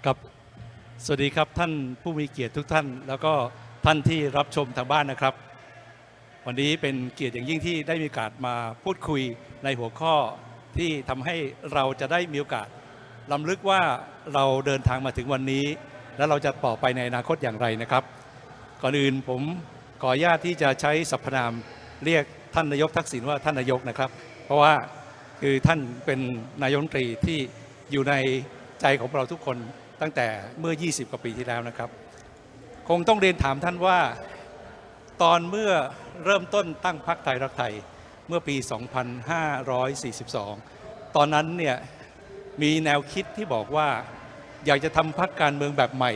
ครับสวัสดีครับท่านผู้มีเกียรติทุกท่านแล้วก็ท่านที่รับชมทางบ้านนะครับวันนี้เป็นเกียรติอย่างยิ่งที่ได้มีโอกาสมาพูดคุยในหัวข้อที่ทำให้เราจะได้มีโอกาสรำลึกว่าเราเดินทางมาถึงวันนี้และเราจะต่อไปในอนาคตอย่างไรนะครับก่อนอื่นผมขออนุญาตที่จะใช้สรรพนามเรียกท่านนายกทักษิณว่าท่านนายกนะครับเพราะว่าคือท่านเป็นนายกรัฐมนตรีที่อยู่ในใจของเราทุกคนตั้งแต่เมื่อ20 กว่าปีที่แล้วนะครับคงต้องเรียนถามท่านว่าตอนเมื่อเริ่มต้นตั้งพรรคไทยรักไทยเมื่อปี 2542 ตอนนั้นเนี่ยมีแนวคิดที่บอกว่าอยากจะทำพรรคการเมืองแบบใหม่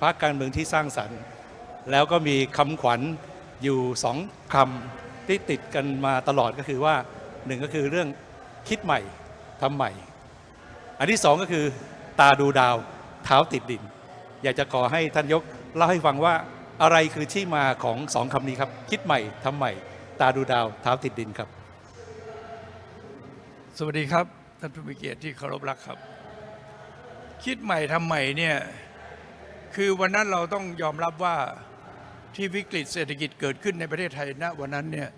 พรรคการเมืองที่สร้างสรรค์แล้วก็มีคำขวัญอยู่2 คำที่ติดกันมาตลอดก็คือว่า1ก็คือเรื่องคิดใหม่ทำใหม่อันที่2ก็คือตาดูดาวเท้าติดดินอยากจะขอให้ท่านยกเล่าให้ฟังว่าอะไรคือที่มาของ2 คำนี้ครับคิดใหม่ทำใหม่ตาดูดาวเท้าติดดินครับสวัสดีครับท่านผู้มีเกียรติที่เคารพรักครับคิดใหม่ทำใหม่เนี่ยคือวันนั้นเราต้องยอมรับว่าที่วิกฤตเศรษฐกิจเกิดขึ้นในประเทศไทยณวันนั้นเนี่ย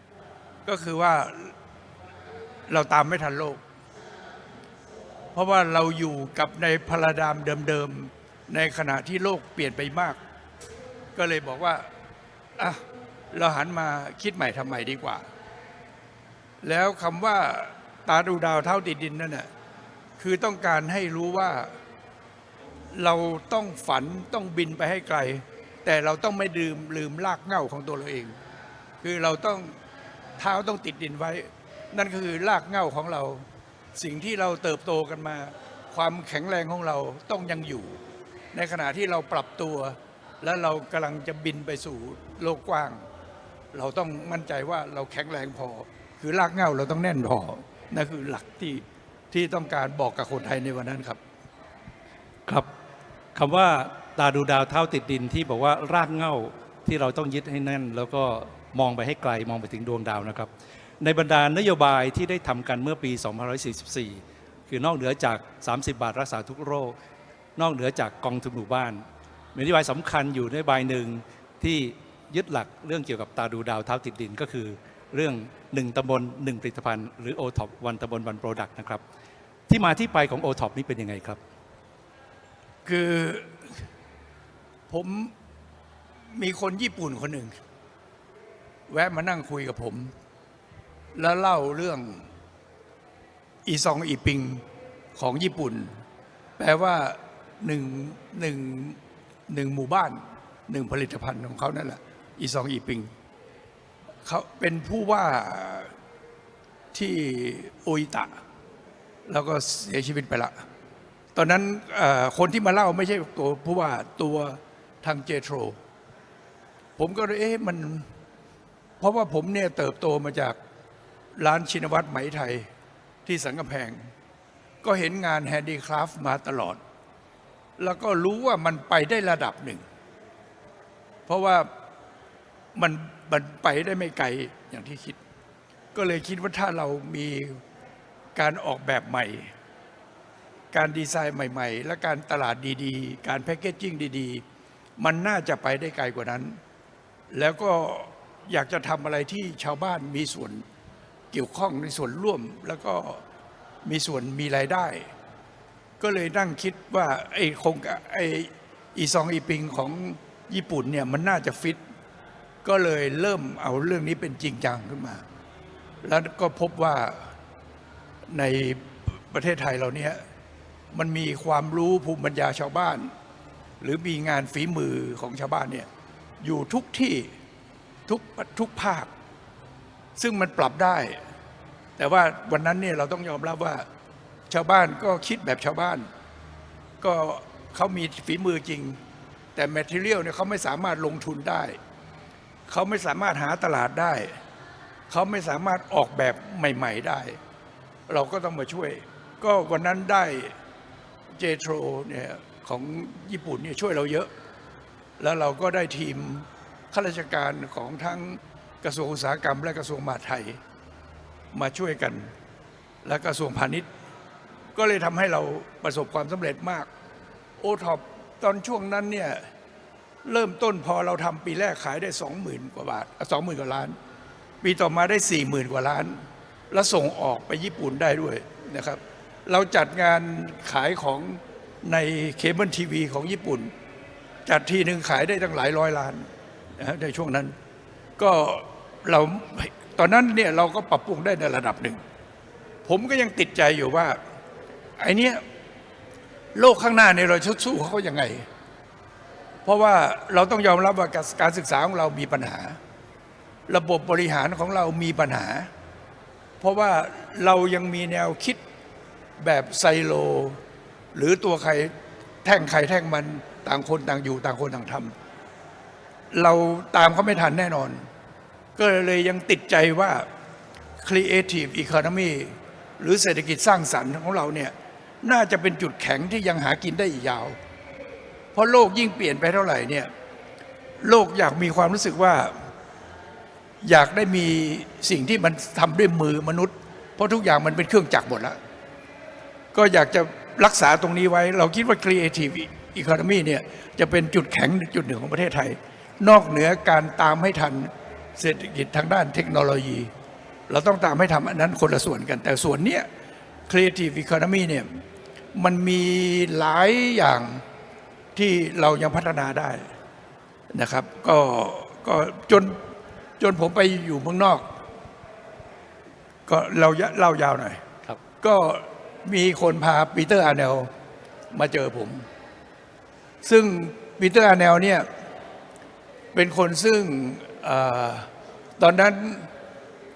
ก็คือว่าเราตามไม่ทันโลกเพราะว่าเราอยู่กับในพาราไดม์เดิมๆในขณะที่โลกเปลี่ยนไปมากก็เลยบอกว่าอ่ะเราหันมาคิดใหม่ทำใหม่ดีกว่าแล้วคำว่าตาดูดาวเท่าติดดินนั่นน่ะคือต้องการให้รู้ว่าเราต้องฝันต้องบินไปให้ไกลแต่เราต้องไม่ลืมรากเหง้าของตัวเราเองคือเราต้องเท้าต้องติดดินไว้นั่นก็คือรากเหง้าของเราสิ่งที่เราเติบโตกันมาความแข็งแรงของเราต้องยังอยู่ในขณะที่เราปรับตัวและเรากำลังจะบินไปสู่โลกกว้างเราต้องมั่นใจว่าเราแข็งแรงพอคือรากเหง้าเราต้องแน่นพอนั่นคือหลักที่ต้องการบอกกับคนไทยในวันนั้นครับครับคำว่าตาดูดาวเท้าติดดินที่บอกว่ารากเหง้าที่เราต้องยึดให้แน่นแล้วก็มองไปให้ไกลมองไปถึงดวงดาวนะครับในบรรดานโยบายที่ได้ทำกันเมื่อปี 2544 คือนอกเหนือจาก30 บาทรักษาทุกโรคนอกเหนือจากกองทุนหมู่บ้านมีนโยบายสำคัญอยู่นโยบายหนึ่งที่ยึดหลักเรื่องเกี่ยวกับตาดูดาวเท้าติดดินก็คือเรื่อง1 ตำบล 1 ผลิตภัณฑ์หรือ OTOP 1 ตำบล 1 Product นะครับที่มาที่ไปของ OTOP นี้เป็นยังไงครับคือผมมีคนญี่ปุ่นคนหนึ่งแวะมานั่งคุยกับผมแล้วเล่าเรื่องอีซองอีปิงของญี่ปุ่นแปลว่าหนึ่งหมู่บ้าน1 ผลิตภัณฑ์ของเขานั่นแหละอีซองอีปิงเขาเป็นผู้ว่าที่โออิตะแล้วก็เสียชีวิตไปละตอนนั้นคนที่มาเล่าไม่ใช่ตัวผู้ว่าตัวทางเจโทรผมก็เลยมันเพราะว่าผมเนี่ยเติบโตมาจากร้านชินวัตรไหมไทยที่สันกำแพงก็เห็นงานแฮนดี้คราฟต์มาตลอดแล้วก็รู้ว่ามันไปได้ระดับหนึ่งเพราะว่ามันไปได้ไม่ไกลอย่างที่คิดก็เลยคิดว่าถ้าเรามีการออกแบบใหม่การดีไซน์ใหม่ๆและการตลาดดีๆการแพคเกจจิ้งดีๆมันน่าจะไปได้ไกลกว่านั้นแล้วก็อยากจะทำอะไรที่ชาวบ้านมีส่วนเกี่ยวข้องในส่วนร่วมแล้วก็มีส่วนมีรายได้ก็เลยนั่งคิดว่าอีซองอีปิงของญี่ปุ่นเนี่ยมันน่าจะฟิตก็เลยเริ่มเอาเรื่องนี้เป็นจริงจังขึ้นมาแล้วก็พบว่าในประเทศไทยเราเนี่ยมันมีความรู้ภูมิปัญญาชาวบ้านหรือมีงานฝีมือของชาวบ้านเนี่ยอยู่ทุกที่ทุกภาคซึ่งมันปรับได้แต่ว่าวันนั้นเนี่ยเราต้องยอมรับว่าชาวบ้านก็คิดแบบชาวบ้านก็เขามีฝีมือจริงแต่แมททีเรียลเนี่ยเขาไม่สามารถลงทุนได้เขาไม่สามารถหาตลาดได้เขาไม่สามารถออกแบบใหม่ๆได้เราก็ต้องมาช่วยก็วันนั้นได้เจโทรเนี่ยของญี่ปุ่นเนี่ยช่วยเราเยอะแล้วเราก็ได้ทีมข้าราชการของทั้งกระทรวงอุตสาหกรรมและกระทรวงมหาดไทยมาช่วยกันและกระทรวงพาณิชย์ก็เลยทำให้เราประสบความสำเร็จมาก โอท็อปตอนช่วงนั้นเนี่ยเริ่มต้นพอเราทำปีแรกขายได้ 20,000 กว่าบาท20,000 กว่าล้านปีต่อมาได้ 40,000 กว่าล้านแล้วส่งออกไปญี่ปุ่นได้ด้วยนะครับเราจัดงานขายของในเคเบิลทีวีของญี่ปุ่นจัดทีหนึ่งขายได้ตั้งหลายร้อยล้านนะในช่วงนั้นก็เราตอนนั้นเนี่ยเราก็ปรับปรุงได้ในระดับหนึ่งผมก็ยังติดใจอยู่ว่าไอ้นี้โลกข้างหน้าเนี่ยเราจะสู้เขายังไงเพราะว่าเราต้องยอมรับว่าการศึกษาของเรามีปัญหาระบบบริหารของเรามีปัญหาเพราะว่าเรายังมีแนวคิดแบบไซโลหรือตัวใครแท่งมันต่างคนต่างอยู่ต่างคนต่างทำเราตามเขาไม่ทันแน่นอนก็เลยยังติดใจว่า Creative Economy หรือเศรษฐกิจสร้างสรรค์ของเราเนี่ยน่าจะเป็นจุดแข็งที่ยังหากินได้อีกยาวเพราะโลกยิ่งเปลี่ยนไปเท่าไหร่เนี่ยโลกอยากมีความรู้สึกว่าอยากได้มีสิ่งที่มันทำด้วยมือมนุษย์เพราะทุกอย่างมันเป็นเครื่องจักรหมดแล้วก็อยากจะรักษาตรงนี้ไว้เราคิดว่า Creative Economy เนี่ยจะเป็นจุดแข็งจุดหนึ่งของประเทศไทยนอกเหนือการตามให้ทันเศรษฐกิจทางด้านเทคโนโลยีเราต้องตามให้ทำอันนั้นคนละส่วนกันแต่ส่วนเนี้ย Creative Economy เนี่ยมันมีหลายอย่างที่เรายังพัฒนาได้นะครับก็จนผมไปอยู่เมืองนอกก็เราเล่ายาวหน่อยครับก็มีคนพาปีเตอร์อาร์เนลมาเจอผมซึ่งปีเตอร์อาร์เนลเนี่ยเป็นคนซึ่งตอนนั้น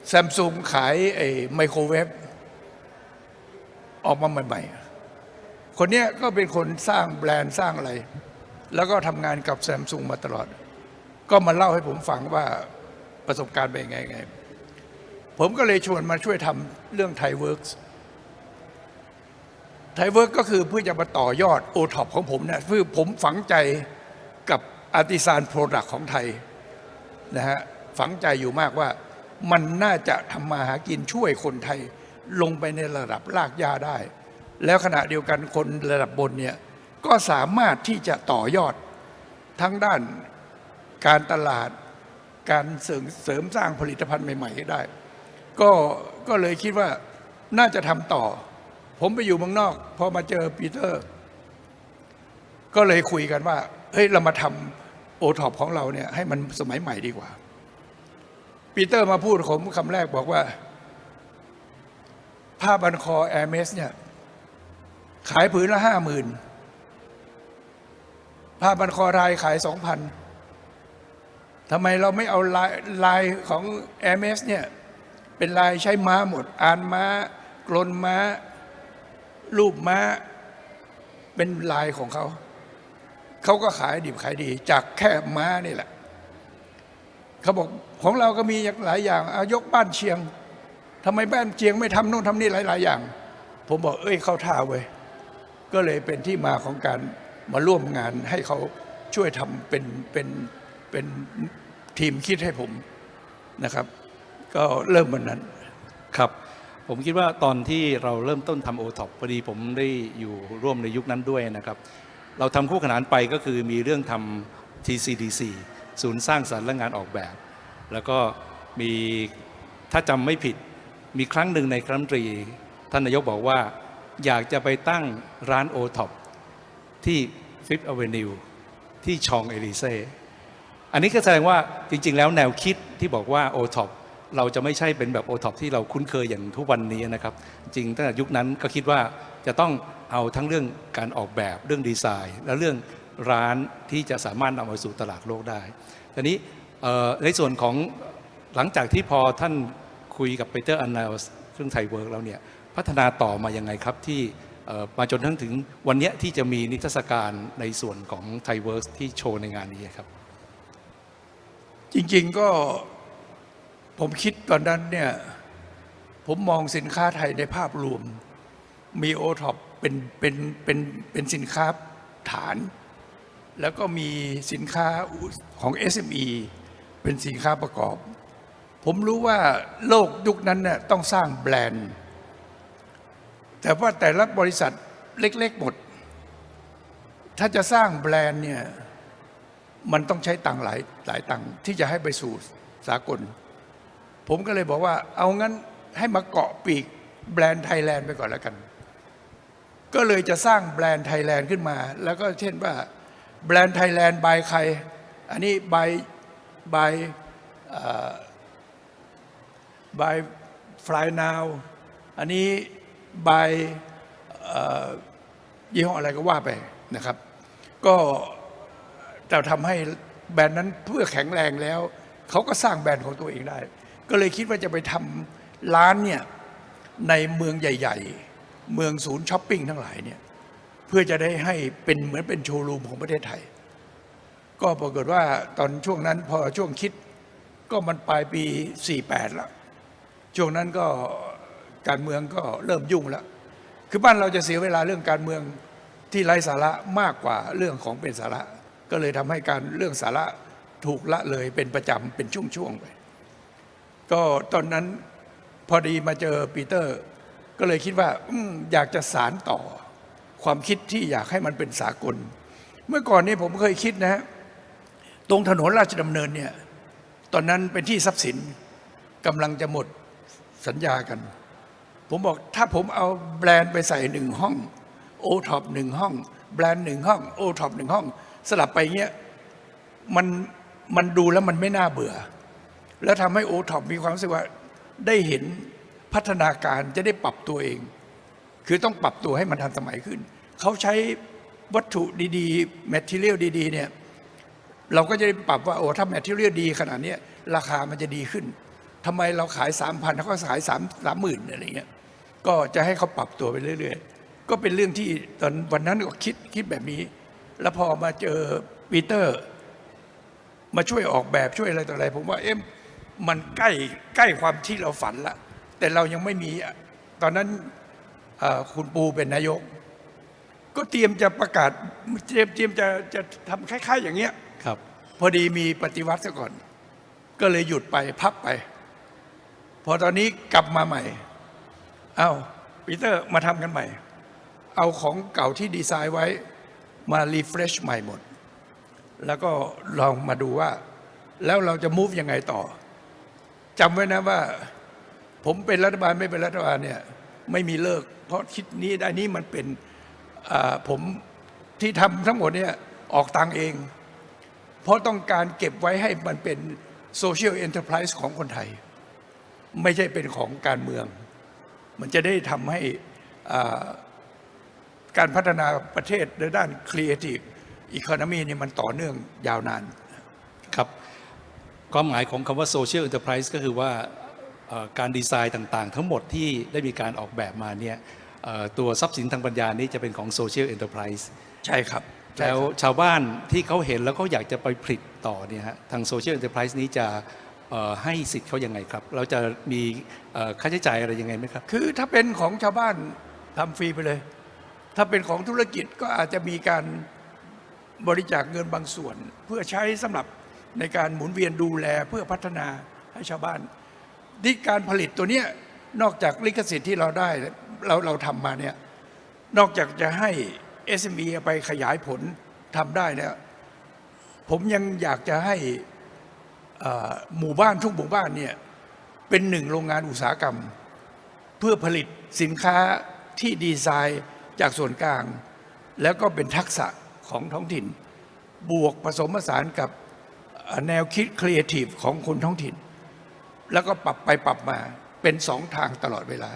แซมซุงขายไอ้ไมโครเวฟออกมาใหม่ๆคนเนี้ยก็เป็นคนสร้างแบรนด์สร้างอะไรแล้วก็ทำงานกับแซมซุงมาตลอดก็มาเล่าให้ผมฟังว่าประสบการณ์เป็นไงผมก็เลยชวนมาช่วยทำเรื่องไทยเวิร์กก็คือเพื่อจะมาต่อยอดโอท็อปของผมเนี่ยเพื่อผมฝังใจกับอาร์ติซานโปรดักต์ของไทยนะฮะฝังใจอยู่มากว่ามันน่าจะทำมาหากินช่วยคนไทยลงไปในระดับรากหญ้าได้ แล้วขณะเดียวกันคนระดับบนเนี่ยก็สามารถที่จะต่อยอดทั้งด้านการตลาดการเสริมสร้างผลิตภัณฑ์ใหม่ๆได้ก็เลยคิดว่าน่าจะทำต่อผมไปอยู่เมืองนอกพอมาเจอปีเตอร์ก็เลยคุยกันว่าเฮ้ยเรามาทำโอท็อปของเราเนี่ยให้มันสมัยใหม่ดีกว่าปีเตอร์มาพูดผมคำแรกบอกว่าผ้าบันคอแอร์เมสเนี่ยขายผืนละ 50,000ผ้าบันคอไทยขาย 2,000ทำไมเราไม่เอาลายของแอร์เมสเนี่ยเป็นลายใช้ม้าหมดอ่านม้ากลนม้ารูปม้าเป็นลายของเขาก็ขายดิบขายดีจากแค่ม้านี่แหละเขาบอกของเราก็มีหลายอย่างยกบ้านเชียงทำไมบ้านเชียงไม่ทำโน่นทำนี่หลายอย่างผมบอกเข้าท่าเว้ยก็เลยเป็นที่มาของการมาร่วมงานให้เขาช่วยทำเป็นทีมคิดให้ผมนะครับก็เริ่มวันนั้นครับผมคิดว่าตอนที่เราเริ่มต้นทำโอท็อปพอดีผมได้อยู่ร่วมในยุคนั้นด้วยนะครับเราทำคู่ขนานไปก็คือมีเรื่องทำ TCDC ศูนย์สร้างสรรค์และงานออกแบบแล้วก็มีถ้าจำไม่ผิดมีครั้งหนึ่งในคณะรัฐมนตรีท่านนายกบอกว่าอยากจะไปตั้งร้านโอท็อปที่ Fifth Avenue ที่ชองเอลิเซ่อันนี้ก็แสดงว่าจริงๆแล้วแนวคิดที่บอกว่าโอท็อปเราจะไม่ใช่เป็นแบบโอท็อปที่เราคุ้นเคยอย่างทุกวันนี้นะครับจริงตั้งแต่ยุคนั้นก็คิดว่าจะต้องเอาทั้งเรื่องการออกแบบเรื่องดีไซน์และเรื่องร้านที่จะสามารถนำมาสู่ตลาดโลกได้ทีนี้ในส่วนของหลังจากที่พอท่านคุยกับปีเตอร์อันเนลส์เรื่องไทยเวิร์กแล้วเนี่ยพัฒนาต่อมายังไงครับที่มาจนถึงวันนี้ที่จะมีนิทรรศการในส่วนของไทยเวิร์กที่โชว์ในงานนี้ครับจริงๆก็ผมคิดตอนนั้นเนี่ยผมมองสินค้าไทยในภาพรวมมีโอท็อปเป็นสินค้าฐานแล้วก็มีสินค้าของ SME เป็นสินค้าประกอบผมรู้ว่าโลกยุคนั้นเนี่ยต้องสร้างแบรนด์แต่ว่าแต่ละบริษัทเล็กๆหมด ถ้าจะสร้างแบรนด์เนี่ยมันต้องใช้ตังค์หลายตังค์ที่จะให้ไปสู่สากลผมก็เลยบอกว่าเอางั้นให้มาเกาะปีกแบรนด์ไทยแลนด์ไปก่อนแล้วกันก็เลยจะสร้างแบรนด์ไทยแลนด์ขึ้นมาแล้วก็เช่นว่าแบรนด์ไทยแลนด์บายใครอันนี้บายฟลายนาวอันนี้บายยี่ห้ออะไรก็ว่าไปนะครับก็จะทำให้แบรนด์นั้นเพื่อแข็งแรงแล้วเขาก็สร้างแบรนด์ของตัวเองได้ก็เลยคิดว่าจะไปทำร้านเนี่ยในเมืองใหญ่ๆเมืองศูนย์ช้อปปิ้งทั้งหลายเนี่ยเพื่อจะได้ให้เป็นเหมือนเป็นโชว์รูมของประเทศไทยก็ปรากฏว่าตอนช่วงนั้นพอช่วงคิดก็มันปลายปี48แล้วช่วงนั้นก็การเมืองก็เริ่มยุ่งแล้วคือบ้านเราจะเสียเวลาเรื่องการเมืองที่ไร้สาระมากกว่าเรื่องของเป็นสาระก็เลยทำให้การเรื่องสาระถูกละเลยเป็นประจำเป็นช่วงๆไปก็ตอนนั้นพอดีมาเจอปีเตอร์ก็เลยคิดว่าอยากจะสานต่อความคิดที่อยากให้มันเป็นสากลเมื่อก่อนนี้ผมเคยคิดนะฮะตรงถนนราชดำเนินเนี่ยตอนนั้นเป็นที่ทรัพย์สินกำลังจะหมดสัญญากันผมบอกถ้าผมเอาแบรนด์ไปใส่1 ห้องโอท็อป1 ห้องแบรนด์1 ห้องโอท็อป1 ห้องสลับไปเงี้ยมันดูแล้วมันไม่น่าเบื่อแล้วทำให้โอท็อปมีความรู้สึกว่าได้เห็นพัฒนาการจะได้ปรับตัวเองคือต้องปรับตัวให้มันทันสมัยขึ้นเขาใช้วัตถุดีๆแมททีเรียลดีๆเนี่ยเราก็จะได้ปรับว่าโอ้ถ้าแมททีเรียลดีขนาดนี้ราคามันจะดีขึ้นทำไมเราขาย 3,000เขาก็ขาย30,000อะไรเงี้ยก็จะให้เขาปรับตัวไปเรื่อยๆก็เป็นเรื่องที่ตอนวันนั้นก็คิดแบบนี้แล้วพอมาเจอปีเตอร์มาช่วยออกแบบช่วยอะไรต่ออะไรผมว่ามันใกล้ความที่เราฝันละแต่เรายังไม่มีตอนนั้นคุณปูเป็นนายกก็เตรียมจะประกาศเตรียมจะทำคล้ายๆอย่างเงี้ยครับพอดีมีปฏิวัติซะก่อนก็เลยหยุดไปพักไปพอตอนนี้กลับมาใหม่เอาปีเตอร์มาทำกันใหม่เอาของเก่าที่ดีไซน์ไว้มารีเฟรชใหม่หมดแล้วก็ลองมาดูว่าแล้วเราจะ move ยังไงต่อจำไว้นะว่าผมเป็นรัฐบาลไม่เป็นรัฐบาลเนี่ยไม่มีเลิกเพราะคิดนี้ได้นี้มันเป็นผมที่ทำทั้งหมดเนี่ยออกตังเองเพราะต้องการเก็บไว้ให้มันเป็นโซเชียลเอ็นเตอร์ไพรส์ของคนไทยไม่ใช่เป็นของการเมืองมันจะได้ทำให้การพัฒนาประเทศในด้าน Creative Economy นี่มันต่อเนื่องยาวนานครับความหมายของคำว่า Social Enterprise ก็คือว่าการดีไซน์ต่างๆทั้งหมดที่ได้มีการออกแบบมาเนี่ยตัวทรัพย์สินทางปัญญานี้จะเป็นของ Social Enterprise ใช่ครับแล้วชาวบ้านที่เขาเห็นแล้วเขาอยากจะไปผลิตต่อเนี่ยฮะทาง Social Enterprise นี้จะให้สิทธิ์เขายังไงครับเราจะมีค่าใช้จ่ายอะไรยังไงไหมครับคือถ้าเป็นของชาวบ้านทำฟรีไปเลยถ้าเป็นของธุรกิจก็อาจจะมีการบริจาคเงินบางส่วนเพื่อใช้สำหรับในการหมุนเวียนดูแลเพื่อพัฒนาให้ชาวบ้านที่การผลิตตัวเนี้ยนอกจากลิขสิทธิ์ที่เราได้เราทำมาเนี่ยนอกจากจะให้ SME ไปขยายผลทำได้เนี่ยผมยังอยากจะให้หมู่บ้านทุกหมู่บ้านเนี่ยเป็น1 โรงงานอุตสาหกรรมเพื่อผลิตสินค้าที่ดีไซน์จากส่วนกลางแล้วก็เป็นทักษะของท้องถิ่นบวกผสมผสานกับแนวคิดครีเอทีฟของคนท้องถิ่นแล้วก็ปรับไปปรับมาเป็น2 ทางตลอดเวลา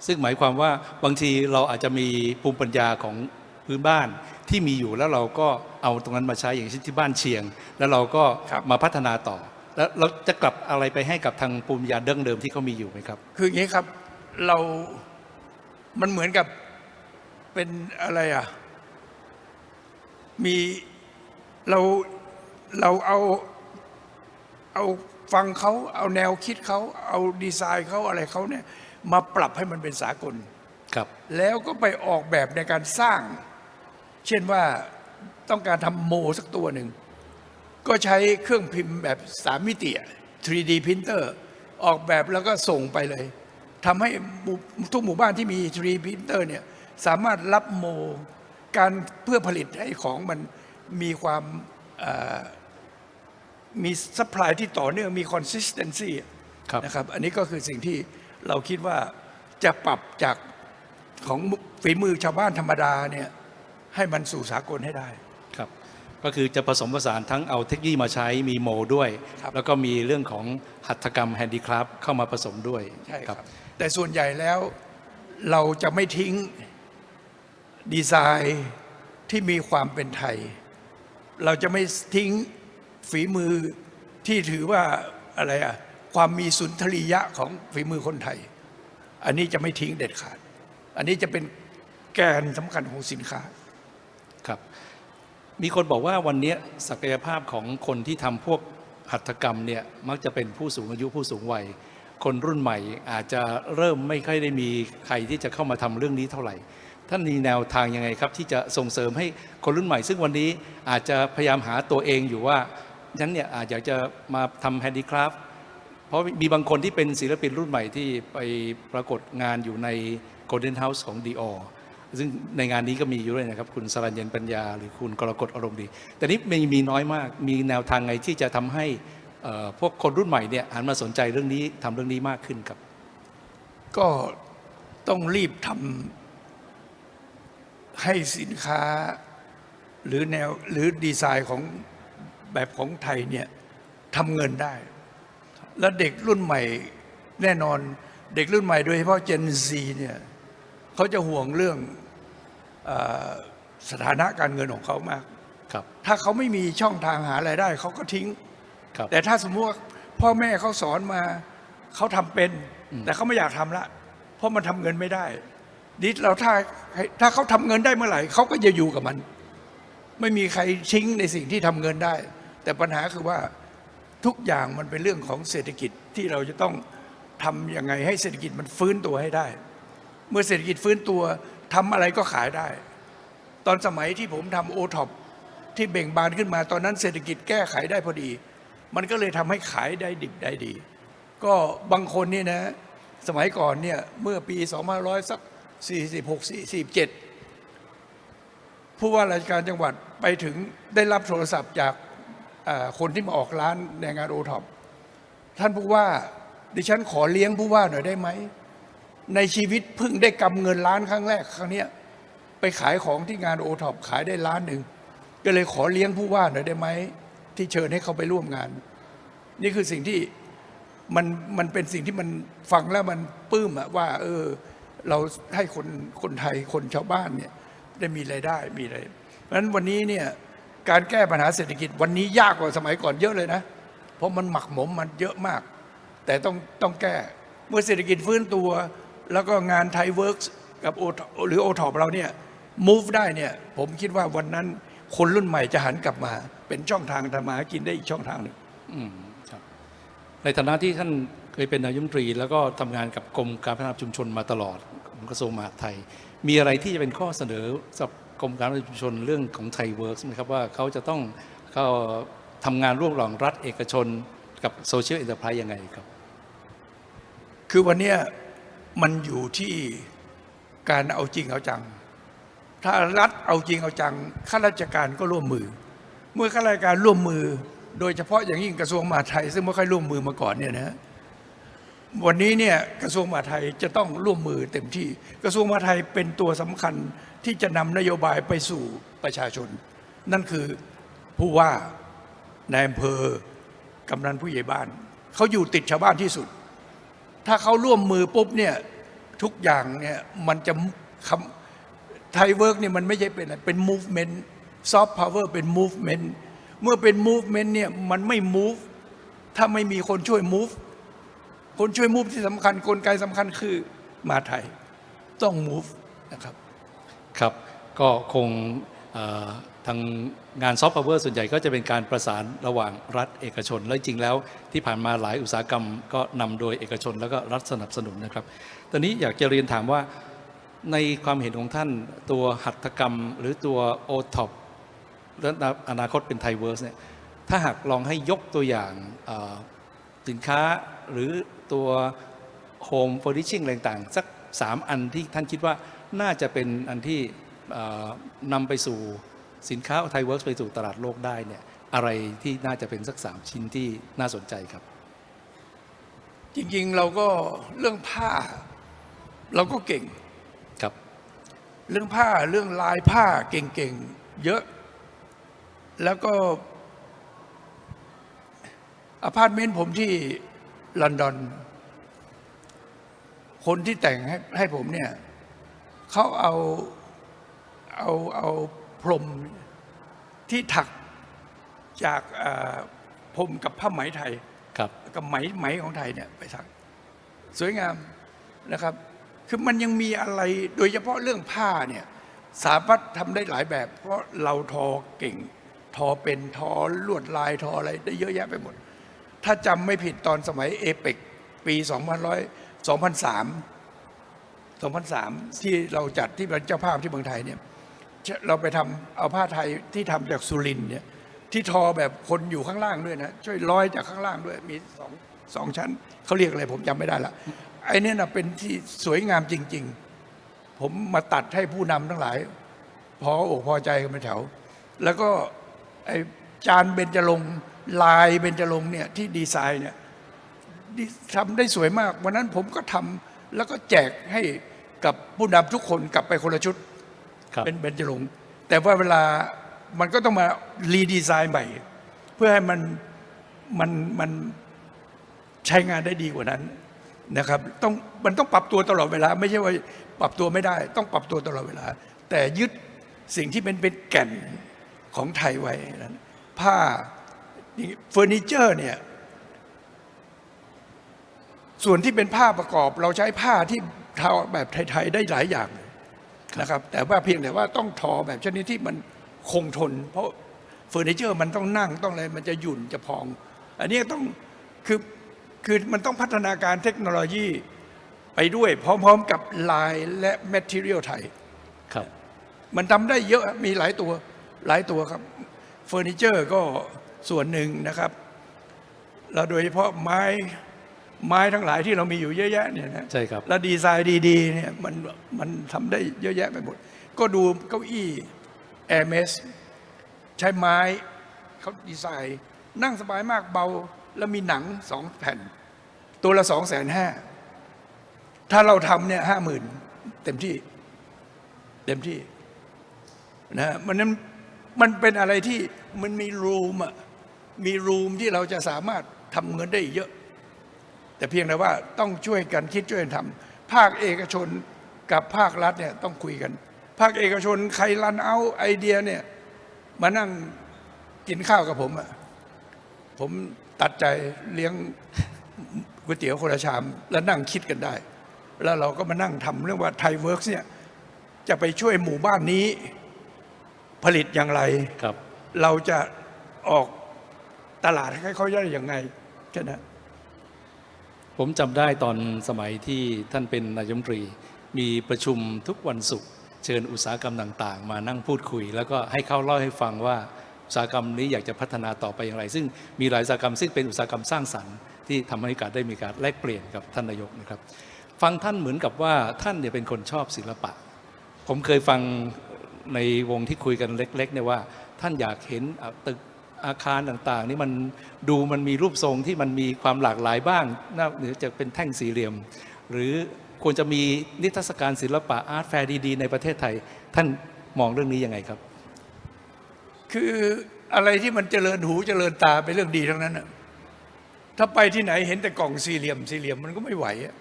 ซึ่งหมายความว่าบางทีเราอาจจะมีภูมิปัญญาของพื้นบ้านที่มีอยู่แล้วเราก็เอาตรงนั้นมาใช้อย่างเช่นที่บ้านเชียงแล้วเราก็มาพัฒนาต่อแล้วเราจะกลับอะไรไปให้กับทางภูมิปัญญาดั้งเดิมที่เขามีอยู่ไหมครับคืออย่างนี้ครับมันเหมือนกับเป็นอะไรมีเราเอาฟังเขาเอาแนวคิดเขาเอาดีไซน์เขาอะไรเขาเนี่ยมาปรับให้มันเป็นสากลครับแล้วก็ไปออกแบบในการสร้างเช่นว่าต้องการทำโมสักตัวหนึ่งก็ใช้เครื่องพิมพ์แบบ3 มิติ 3D printer ออกแบบแล้วก็ส่งไปเลยทำให้ทุกหมู่บ้านที่มี 3D printer เนี่ยสามารถรับโม การเพื่อผลิตให้ของมันมีความมีซัพพลายที่ต่อเนื่องมี consistency ครับ นะครับอันนี้ก็คือสิ่งที่เราคิดว่าจะปรับจากของฝีมือชาวบ้านธรรมดาเนี่ยให้มันสู่สากลให้ได้ ครับก็คือจะผสมผสานทั้งเอาเทคโนโลยีมาใช้มีโมด้วย ครับ แล้วก็มีเรื่องของหัตถกรรมแฮนดิคราฟเข้ามาผสมด้วย ใช่ครับแต่ส่วนใหญ่แล้วเราจะไม่ทิ้งดีไซน์ที่มีความเป็นไทย เราจะไม่ทิ้งฝีมือที่ถือว่าอะไรอะความมีสุนทรียะของฝีมือคนไทย อันนี้จะไม่ทิ้งเด็ดขาด อันนี้จะเป็นแกนสำคัญของสินค้า ครับมีคนบอกว่าวันนี้ศักยภาพของคนที่ทำพวกหัตถกรรมเนี่ยมักจะเป็นผู้สูงอายุผู้สูงวัยคนรุ่นใหม่อาจจะเริ่มไม่ค่อยได้มีใครที่จะเข้ามาทำเรื่องนี้เท่าไหร่ท่านมีแนวทางยังไงครับที่จะส่งเสริมให้คนรุ่นใหม่ ซึ่งวันนี้อาจจะพยายามหาตัวเองอยู่ว่าฉันเนี่ยอาจอยากจะมาทำแฮนดิคราฟต์เพราะมีบางคนที่เป็นศิลปินรุ่นใหม่ที่ไปปรากฏงานอยู่ใน Golden House ของ Dior ซึ่งในงานนี้ก็มีอยู่ด้วยนะครับคุณสรัญญปัญญาหรือคุณกรกฎอารมณ์ดี แต่นี้มีน้อยมากมีแนวทางไงที่จะทำให้พวกคนรุ่นใหม่เนี่ยหันมาสนใจเรื่องนี้ทำเรื่องนี้มากขึ้นครับ ก็ต้องรีบทำให้สินค้าหรือแนวหรือดีไซน์ของแบบของไทยเนี่ยทำเงินได้ และเด็กรุ่นใหม่แน่นอนเด็กรุ่นใหม่โดยเฉพาะ Gen Z เนี่ยเขาจะห่วงเรื่องสถานะการเงินของเขามาก ครับ ถ้าเขาไม่มีช่องทางหารายได้เขาก็ทิ้ง ครับ แต่ถ้าสมมติว่าพ่อแม่เขาสอนมาเขาทำเป็น แต่เขาไม่อยากทำละเพราะมันทำเงินไม่ได้ดิเราถ้าเขาทำเงินได้เมื่อไหร่เขาก็จะอยู่กับมัน ไม่มีใครทิ้งในสิ่งที่ทำเงินได้ แต่ปัญหาคือว่าทุกอย่างมันเป็นเรื่องของเศรษฐกิจที่เราจะต้องทำยังไงให้เศรษฐกิจมันฟื้นตัวให้ได้ เมื่อเศรษฐกิจฟื้นตัวทำอะไรก็ขายได้ ตอนสมัยที่ผมทำโอท็อปที่เบ่งบานขึ้นมาตอนนั้นเศรษฐกิจแก้ไขได้พอดี มันก็เลยทำให้ขายได้ดิบได้ดี ก็บางคนนี่นะสมัยก่อนเนี่ยเมื่อปี2500สัก46 47ผู้ว่าราชการจังหวัดไปถึงได้รับโทรศัพท์จากคนที่มาออกร้านในงานโอท็อปท่านผู้ว่าดิฉันขอเลี้ยงผู้ว่าหน่อยได้ไหมในชีวิตเพิ่งได้กำเงินล้านครั้งแรกครั้งนี้ไปขายของที่งานโอท็อปขายได้ล้านหนึ่งก็เลยขอเลี้ยงผู้ว่าหน่อยได้ไหมที่เชิญให้เขาไปร่วมงานนี่คือสิ่งที่มันเป็นสิ่งที่มันฟังแล้วมันปลื้มอะว่าเราให้คนไทยคนชาวบ้านเนี่ยได้มีรายได้มีอะไรเพราะฉะนั้นวันนี้เนี่ยการแก้ปัญหาเศรษฐกิจวันนี้ยากกว่าสมัยก่อนเยอะเลยนะเพราะมันหมักหมมมันเยอะมากแต่ต้องแก้เมื่อเศรษฐกิจฟื้นตัวแล้วก็งานไทยเวิร์กกับหรือโอท็อปเราเนี่ย move ได้เนี่ยผมคิดว่าวันนั้นคนรุ่นใหม่จะหันกลับมาเป็นช่องทางทำมาหากินได้อีกช่องทางหนึ่งครับในฐานะที่ท่านเคยเป็นนายกรัฐมนตรีแล้วก็ทำงานกับกรมการพัฒนาชุมชนมาตลอดของกระทรวงมหาดไทยมีอะไรที่จะเป็นข้อเสนอสำหรับกรมการพัฒนาชุมชนเรื่องของไทยเวิร์กไหมครับว่าเขาจะต้องเข้าทำงานร่วมระหว่างรัฐเอกชนกับโซเชียลเอ็นเตอร์ไพรส์ยังไงครับคือวันนี้มันอยู่ที่การเอาจริงเอาจังถ้ารัฐเอาจริงเอาจังข้าราชการก็ร่วมมือเมื่อข้าราชการร่วมมือโดยเฉพาะอย่างยิ่งกระทรวงมหาดไทยซึ่งไม่ค่อยร่วมมือมาก่อนเนี่ยนะวันนี้เนี่ยกระทรวงมหาดไทยจะต้องร่วมมือเต็มที่กระทรวงมหาดไทยเป็นตัวสำคัญที่จะนำนโยบายไปสู่ประชาชนนั่นคือผู้ว่านายอำเภอกำนันผู้ใหญ่บ้านเขาอยู่ติดชาวบ้านที่สุดถ้าเขาร่วมมือปุ๊บเนี่ยทุกอย่างเนี่ยมันจะไทยเวิร์กเนี่ยมันไม่ใช่เป็นอะไรเป็น movement soft power เป็น movement เมื่อเป็น movement เนี่ยมันไม่ move ถ้าไม่มีคนช่วย move คนช่วย move ที่สำคัญกลไกสำคัญคือมาไทยต้อง move นะครับครับก็คงทางงานซอฟต์พาวเวอร์ส่วนใหญ่ก็จะเป็นการประสานระหว่างรัฐเอกชนและจริงแล้วที่ผ่านมาหลายอุตสาหกรรมก็นำโดยเอกชนแล้วก็รัฐสนับสนุนนะครับตอนนี้อยากจะเรียนถามว่าในความเห็นของท่านตัวหัตถกรรมหรือตัว OTOP และอนาคตเป็นไทยเวิร์สเนี่ยถ้าหากลองให้ยกตัวอย่างสินค้าหรือตัวโฮมเฟอร์นิชิ่งอะไรต่างๆสัก3 อันที่ท่านคิดว่าน่าจะเป็นอันที่ นำไปสู่สินค้าไทยเวิร์กไปสู่ตลาดโลกได้เนี่ยอะไรที่น่าจะเป็นสัก3ชิ้นที่น่าสนใจครับ จริงๆเราก็เรื่องผ้าเราก็เก่ง ครับ เรื่องผ้าเรื่องลายผ้าเก่งๆเยอะ แล้วก็อพาร์ตเมนต์ผมที่ลอนดอนคนที่แต่งให้ผมเนี่ยเขาเอาพรมที่ถักจากพรมกับผ้าไหมไทย ครับ กับไหมของไทยเนี่ยไปถักสวยงามนะครับ คือมันยังมีอะไรโดยเฉพาะเรื่องผ้าเนี่ยสามารถทำได้หลายแบบ เพราะเราทอเก่ง ทอเป็นทอลวดลายทออะไรได้เยอะแยะไปหมด ถ้าจำไม่ผิดตอนสมัยเอเปกปี2003 ที่เราจัดที่เป็นเจ้าภาพที่เมืองไทยเนี่ยเราไปทำเอาผ้าไทยที่ทำจากสุรินทร์เนี่ยที่ทอแบบคนอยู่ข้างล่างด้วยนะช่วยร้อยจากข้างล่างด้วยมีสองชั้นเขาเรียกอะไรผมจำไม่ได้ละไอ้นี่นะเป็นที่สวยงามจริงๆผมมาตัดให้ผู้นำทั้งหลายพออกพอใจกันไปแถวแล้วก็ไอ้จานเบญจรงค์ลายเบญจรงค์เนี่ยที่ดีไซน์เนี่ยทำได้สวยมากวันนั้นผมก็ทำแล้วก็แจกให้กับผู้นำทุกคนกลับไปคนละชุด ครับ เป็นเบญจรงค์แต่ว่าเวลามันก็ต้องมารีดีไซน์ใหม่ เพื่อให้มันใช้งานได้ดีกว่านั้นนะครับมันต้องปรับตัวตลอดเวลา ไม่ใช่ว่าปรับตัวไม่ได้ ต้องปรับตัวตลอดเวลา แต่ยึดสิ่งที่เป็นแก่นของไทยไว้นั้นผ้าเฟอร์นิเจอร์เนี่ยส่วนที่เป็นผ้าประกอบเราใช้ผ้าที่ทอแบบไทยๆได้หลายอย่างนะครับแต่ว่าเพียงแต่ว่าต้องทอแบบชนิดที่มันคงทน เพราะเฟอร์นิเจอร์มันต้องนั่งต้องอะไรมันจะหยุ่นจะพอง อันนี้ต้องคือมันต้องพัฒนาการเทคโนโลยีไปด้วยพร้อมๆกับลายและแมททีเรียลไทย ครับ มันทำได้เยอะมีหลายตัวครับเฟอร์นิเจอร์ก็ส่วนหนึ่งนะครับแล้วโดยเฉพาะไม้ทั้งหลายที่เรามีอยู่เยอะแยะเนี่ยนะ ใช่ครับ แล้วดีไซน์ดีๆเนี่ยมันทำได้เยอะแยะไปหมด ก็ดูเก้าอี้แอร์เมสใช้ไม้เขาดีไซน์นั่งสบายมากเบาแล้วมีหนัง2 แผ่น ตัวละ250,000ถ้าเราทำเนี่ย50,000เต็มที่นะมันเป็นอะไรที่มันมีรูมที่เราจะสามารถทำเงินได้เยอะ แต่เพียงแต่ว่าต้องช่วยกันคิดช่วยกันทำภาคเอกชนกับภาครัฐเนี่ยต้องคุยกัน ภาคเอกชนใครรันเอาไอเดียเนี่ยมานั่งกินข้าวกับผมอะผมตัดใจเลี้ยงก๋วยเตี๋ยวคนละชามแล้วนั่งคิดกันได้ แล้วเราก็มานั่งทำเรื่องว่าไทยเวิร์กเนี่ยจะไปช่วยหมู่บ้านนี้ผลิตอย่างไร ครับ เราจะออกตลาดให้เขาได้อย่างไงแค่นั้น ผมจำได้ตอนสมัยที่ท่านเป็นนายกรัฐมนตรีมีประชุมทุกวันศุกร์เชิญอุตสาหกรรมต่างๆ มานั่งพูดคุย แล้วก็ให้เขาเล่าให้ฟังว่าอุตสาหกรรมนี้อยากจะพัฒนาต่อไปอย่างไร ซึ่งมีหลายอุตสาหกรรมซึ่งเป็นอุตสาหกรรมสร้างสรรค์ที่ทำให้การได้มีการแลกเปลี่ยนกับท่านนายกนะครับฟังท่านเหมือนกับว่าท่านเนี่ยเป็นคนชอบศิลปะ ผมเคยฟังในวงที่คุยกันเล็กๆเนี่ยว่าท่านอยากเห็นตึกอาคารต่างๆนี่มันมีรูปทรงที่มันมีความหลากหลายบ้างนอกเหนือจากเป็นแท่งสี่เหลี่ยม หรือควรจะมีนิทรรศการศิลปะอาร์ตแฟร์ดีๆในประเทศไทย ท่านมองเรื่องนี้ยังไงครับ คืออะไรที่มันเจริญหูเจริญตาเป็นเรื่องดีทั้งนั้นน่ะถ้าไปที่ไหนเห็นแต่กล่องสี่เหลี่ยมมันก็ไม่ไหวอะ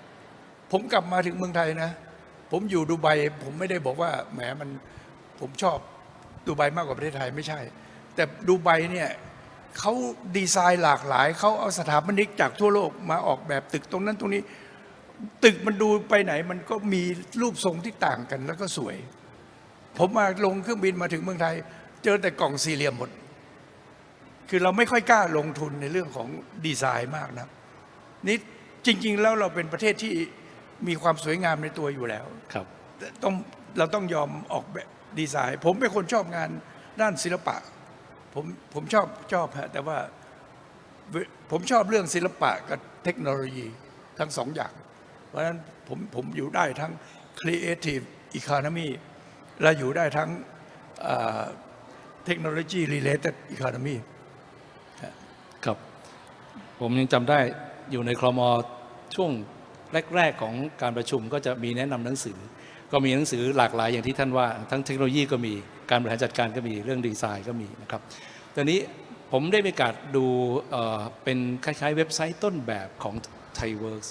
ผมกลับมาถึงเมืองไทยนะผมอยู่ดูไบผมไม่ได้บอกว่าแหมผมชอบดูไบมากกว่าประเทศไทยไม่ใช่ แต่ดูไบเนี่ยเขาดีไซน์หลากหลายเขาเอาสถาปนิกจากทั่วโลกมาออกแบบตึกตรงนั้นตรงนี้ ตึกมันดูไปไหนมันก็มีรูปทรงที่ต่างกันแล้วก็สวย ผมมาลงเครื่องบินมาถึงเมืองไทย เจอแต่กล่องสี่เหลี่ยมหมด คือเราไม่ค่อยกล้าลงทุนในเรื่องของดีไซน์มากนะนี่จริงๆแล้วเราเป็นประเทศที่มีความสวยงามในตัวอยู่แล้ว ครับ เราต้องยอมออกแบบดีไซน์ ผมเป็นคนชอบงานด้านศิลปะผมชอบฮะแต่ว่าผมชอบเรื่องศิลปะกับเทคโนโลยีทั้งสองอย่าง เพราะฉะนั้นผมอยู่ได้ทั้ง Creative Economy และอยู่ได้ทั้งเทคโนโลยี related economy ครับผมยังจำได้อยู่ในครม.ช่วงแรกๆของการประชุมก็จะมีแนะนำหนังสือ ก็มีหนังสือหลากหลายอย่างที่ท่านว่าทั้งเทคโนโลยีก็มีการบริหารจัดการก็มีเรื่องดีไซน์ก็มีนะครับตอนนี้ผมได้มีโอกาสดูเป็นคล้ายๆเว็บไซต์ต้นแบบของ ThaiWorks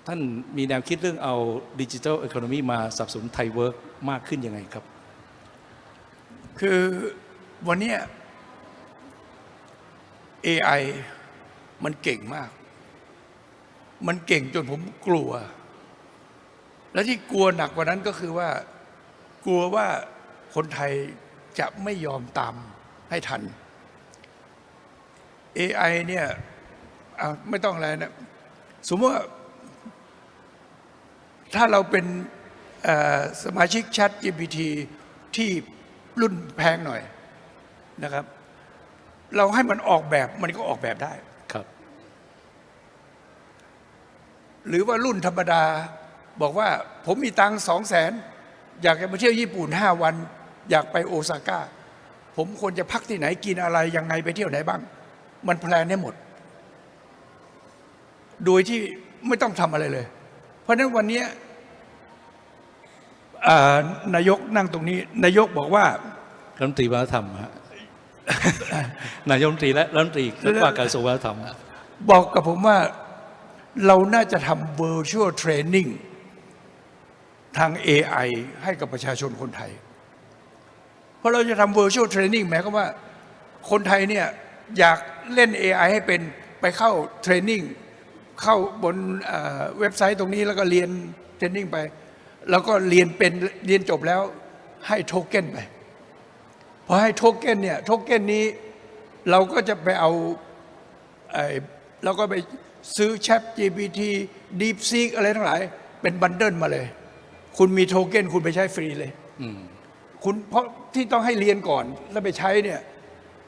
ท่านมีแนวคิดเรื่องเอาดิจิทัลอีโคโนมีมาสนับสนุน ThaiWorks มากขึ้นยังไงครับ คือวันเนี้ย AI มันเก่งมาก มันเก่งจนผมกลัว และที่กลัวหนักกว่านั้นก็คือว่ากลัวว่าคนไทยจะไม่ยอมตามให้ทัน AI เนี่ยไม่ต้องอะไรนะสมมติว่าถ้าเราเป็นสมาชิก Chat GPT ที่รุ่นแพงหน่อยนะครับ เราให้มันออกแบบมันก็ออกแบบได้ ครับ หรือว่ารุ่นธรรมดาบอกว่าผมมีตังค์200,000อยากจะไปเที่ยวญี่ปุ่น5 วันอยากไปโอซาก้าผมควรจะพักที่ไหนกินอะไรยังไงไปเที่ยวไหนบ้างมันแพลนได้หมดโดยที่ไม่ต้องทำอะไรเลย เพราะฉะนั้นวันนี้นายกนั่งตรงนี้นายกบอกว่ารัฐมนตรีวัฒนธรรมฮะ นายกรัฐมนตรีและรัฐมนตรีว่าการกระทรวงวัฒนธรรมบอกกับผมว่าเราน่าจะทำ virtual training ทาง AI ให้กับประชาชนคนไทยเพราะเราจะทำ virtual training หมายความว่าคนไทยเนี่ยอยากเล่น AI ให้เป็นไปเข้าเทรนนิ่งเข้าบนเว็บไซต์ตรงนี้แล้วก็เรียนเทรนนิ่งไปแล้วก็เรียนเป็นเรียนจบแล้วให้โทเก้นไปพอให้โทเก้นเนี่ยโทเก้นนี้เราก็จะไปเอาเราก็ไปซื้อ Chat GPT DeepSeek อะไรทั้งหลายเป็นบันเดิลมาเลยคุณมีโทเก้นคุณไปใช้ฟรีเลยคุณเพราะที่ต้องให้เรียนก่อนแล้วไปใช้เนี่ย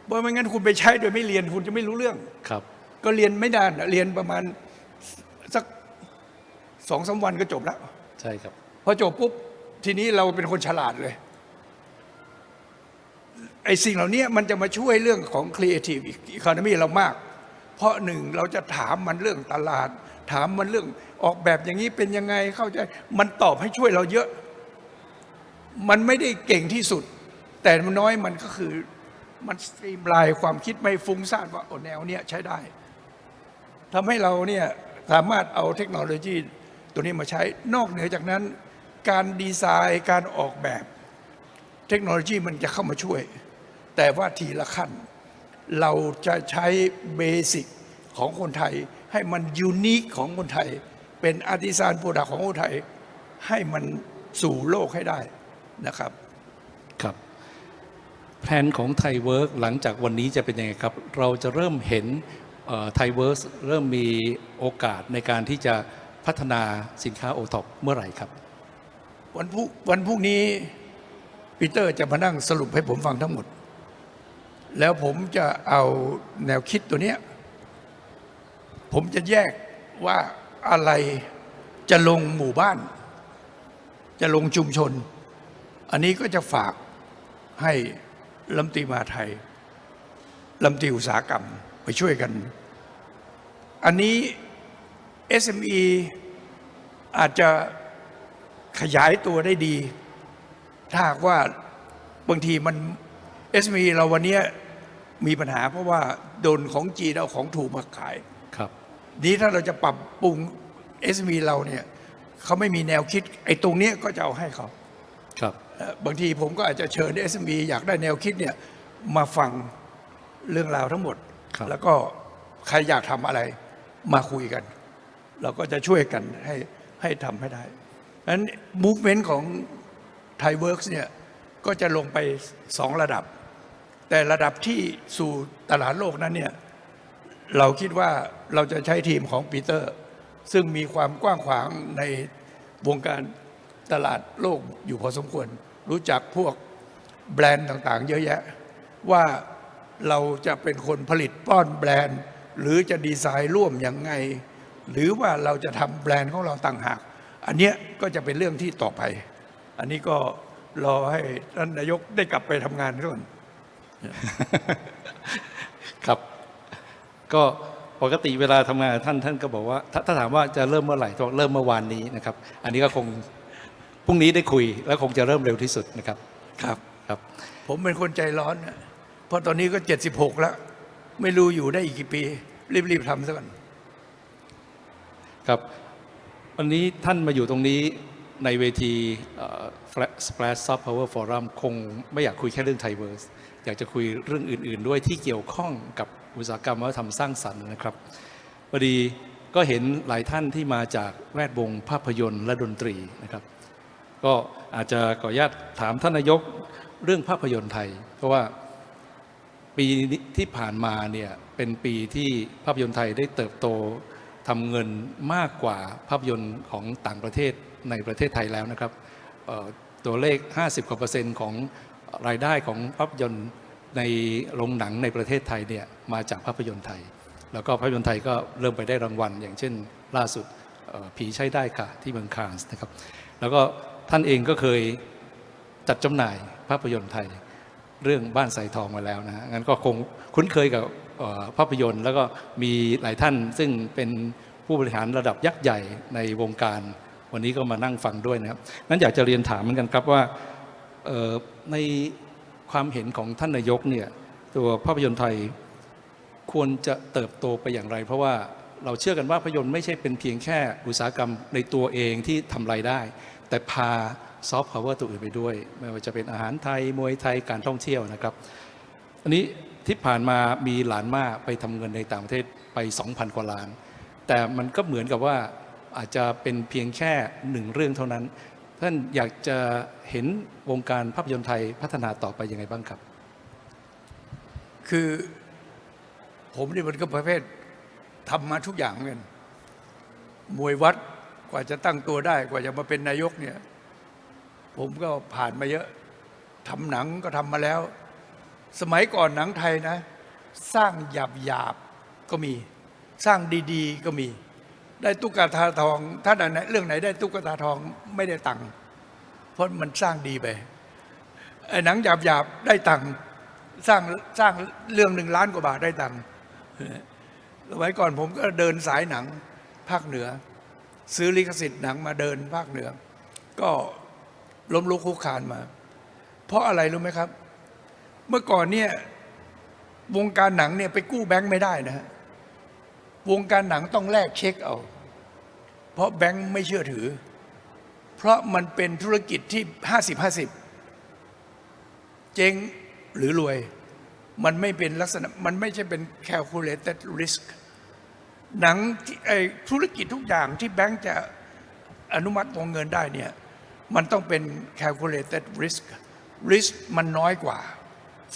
เพราะไม่งั้นคุณไปใช้โดยไม่เรียนคุณจะไม่รู้เรื่องครับก็เรียนไม่นานเรียนประมาณสัก2-3 วันก็จบแล้วใช่ครับพอจบปุ๊บทีนี้เราเป็นคนฉลาดเลยไอ้สิ่งเหล่านี้มันจะมาช่วยเรื่องของ Creative Economy เรามากเพราะหนึ่งเราจะถามมันเรื่องตลาดถามมันเรื่องออกแบบอย่างนี้เป็นยังไงเข้าใจมันตอบให้ช่วยเราเยอะมันไม่ได้เก่งที่สุดแต่มันน้อยมันก็คือมันสตรีมไลน์ความคิดไม่ฟุ้งซ่านว่าแนวเนี้ยใช้ได้ทำให้เราเนี่ยสามารถเอาเทคโนโลยีตัวนี้มาใช้นอกเหนือจากนั้นการดีไซน์การออกแบบเทคโนโลยีมันจะเข้ามาช่วยแต่ว่าทีละขั้นเราจะใช้เบสิกของคนไทยให้มันยูนิคของคนไทยเป็นอาร์ติซานโปรดักต์ของคนไทยให้มันสู่โลกให้ได้นะครับครับแผนของ ThaiWorks หลังจากวันนี้จะเป็นยังไงครับเราจะเริ่มเห็นThaiWorks เริ่มมีโอกาสในการที่จะพัฒนาสินค้า OTOP เมื่อไหร่ครับวันพรุ่งนี้ปีเตอร์จะมานั่งสรุปให้ผมฟังทั้งหมดแล้วผมจะเอาแนวคิดตัวเนี้ยผมจะแยกว่าอะไรจะลงหมู่บ้านจะลงชุมชนอันนี้ก็จะฝากให้รัฐมนตรีมหาดไทยรัฐมนตรีอุตสาหกรรมไปช่วยกันอันนี้ SME อาจจะขยายตัวได้ดีถ้าหากว่าบางทีมัน SME เราวันนี้มีปัญหาเพราะว่าโดนของจีนเอาของถูกมาขายครับนี้ถ้าเราจะปรับปรุง SME เราเนี่ยเขาไม่มีแนวคิดไอ้ตรงนี้ก็จะเอาให้เขาครับบางทีผมก็อาจจะเชิญ SME อยากได้แนวคิดเนี่ยมาฟังเรื่องราวทั้งหมดแล้วก็ใครอยากทำอะไรมาคุยกันเราก็จะช่วยกันให้ทำให้ได้ดังนั้น movement ของ ThaiWorks เนี่ยก็จะลงไป2 ระดับแต่ระดับที่สู่ตลาดโลกนั้นเนี่ยเราคิดว่าเราจะใช้ทีมของปีเตอร์ซึ่งมีความกว้างขวางในวงการตลาดโลกอยู่พอสมควรรู้จักพวกแบรนด์ต่างๆเยอะแยะว่าเราจะเป็นคนผลิตป้อนแบรนด์หรือจะดีไซน์ร่วมยังไงหรือว่าเราจะทำแบรนด์ของเราต่างหากอันเนี้ยก็จะเป็นเรื่องที่ต่อไปอันนี้ก็ รอให้ท่านนายกได้กลับไปทำงานก่อน ครับก็ปกติเวลาทำงานกับท่านก็บอกว่าถ้าถามว่าจะเริ่มเมื่อไหร่ก็เริ่มเมื่อวานนี้นะครับอันนี้ก็คงพรุ่งนี้ได้คุยแล้วคงจะเริ่มเร็วที่สุดนะครับ ครับ ครับ ผมเป็นคนใจร้อนนะเพราะตอนนี้ก็76แล้ว ไม่รู้อยู่ได้อีกกี่ปี รีบๆทำซะก่อน ครับวันนี้ท่านมาอยู่ตรงนี้ในเวทีSplash Soft Power Forum คงไม่อยากคุยแค่เรื่องไทเวิร์สอยากจะคุยเรื่องอื่นๆด้วยที่เกี่ยวข้องกับอุตสาหกรรมวัฒนธรรมสร้างสรรค์นะครับพอดีก็เห็นหลายท่านที่มาจากแวดวงภาพยนตร์และดนตรีนะครับก็อาจจะขออนุญาตถามท่านนายกเรื่องภาพยนตร์ไทยเพราะว่าปีที่ผ่านมาเนี่ยเป็นปีที่ภาพยนตร์ไทยได้เติบโตทำเงินมากกว่าภาพยนตร์ของต่างประเทศในประเทศไทยแล้วนะครับตัวเลข 50% กว่าของรายได้ของภาพยนตร์ในโรงหนังในประเทศไทยเนี่ยมาจากภาพยนตร์ไทยแล้วก็ภาพยนตร์ไทยก็เริ่มไปได้รางวัลอย่างเช่นล่าสุดผีใช้ได้ค่ะที่เมืองคานส์นะครับแล้วก็ท่านเองก็เคยจัดจำหน่ายภาพยนตร์ไทยเรื่องบ้านสายทองมาแล้วนะฮะงั้นก็คงคุ้นเคยกับภาพยนตร์แล้วก็มีหลายท่านซึ่งเป็นผู้บริหารระดับยักษ์ใหญ่ในวงการวันนี้ก็มานั่งฟังด้วยนะครับนั้นอยากจะเรียนถามเหมือนกันครับว่าในความเห็นของท่านนายกเนี่ยตัวภาพยนตร์ไทยควรจะเติบโตไปอย่างไรเพราะว่าเราเชื่อกันว่าภาพยนตร์ไม่ใช่เป็นเพียงแค่อุตสาหกรรมในตัวเองที่ทำรายได้แต่พาซอฟต์พาวเวอร์ตัวอื่นไปด้วยไม่ว่าจะเป็นอาหารไทยมวยไทยการท่องเที่ยวนะครับอันนี้ที่ผ่านมามีหลานม่าไปทำเงินในต่างประเทศไป 2,000 กว่าล้านแต่มันก็เหมือนกับว่าอาจจะเป็นเพียงแค่หนึ่งเรื่องเท่านั้นท่านอยากจะเห็นวงการภาพยนตร์ไทยพัฒนาต่อไปยังไงบ้างครับ คือผมนี่มันก็ประเภททำมาทุกอย่างเหมือนกันมวยวัดกว่าจะตั้งตัวได้กว่าจะมาเป็นนายกเนี่ยผมก็ผ่านมาเยอะทำหนังก็ทำมาแล้ว สมัยก่อนหนังไทยนะ สร้างหยาบก็มีสร้างดีๆก็มีได้ตุ๊กตาทองถ้าเรื่องไหนได้ตุ๊กตาทองไม่ได้ตังค์เพราะมันสร้างดีไปไอ้หนังหยาบได้ตังค์สร้างเรื่อง1 ล้านกว่าบาทได้ตังค์สมัยก่อนผมก็เดินสายหนังภาคเหนือซื้อลิขสิทธิ์หนังมาเดินภาคเหนือก็ล้มลุกคลุกคลานมาเพราะอะไรรู้ไหมครับเมื่อก่อนเนี่ยวงการหนังเนี่ยไปกู้แบงค์ไม่ได้นะฮะวงการหนังต้องแลกเช็คเอาเพราะแบงค์ไม่เชื่อถือเพราะมันเป็นธุรกิจที่50-50เจ๊งหรือรวยมันไม่เป็นลักษณะมันไม่ใช่เป็น calculated risk หนังธุรกิจทุกอย่างที่แบงค์จะอนุมัติวงเงินได้เนี่ยมันต้องเป็น calculated risk มันน้อยกว่า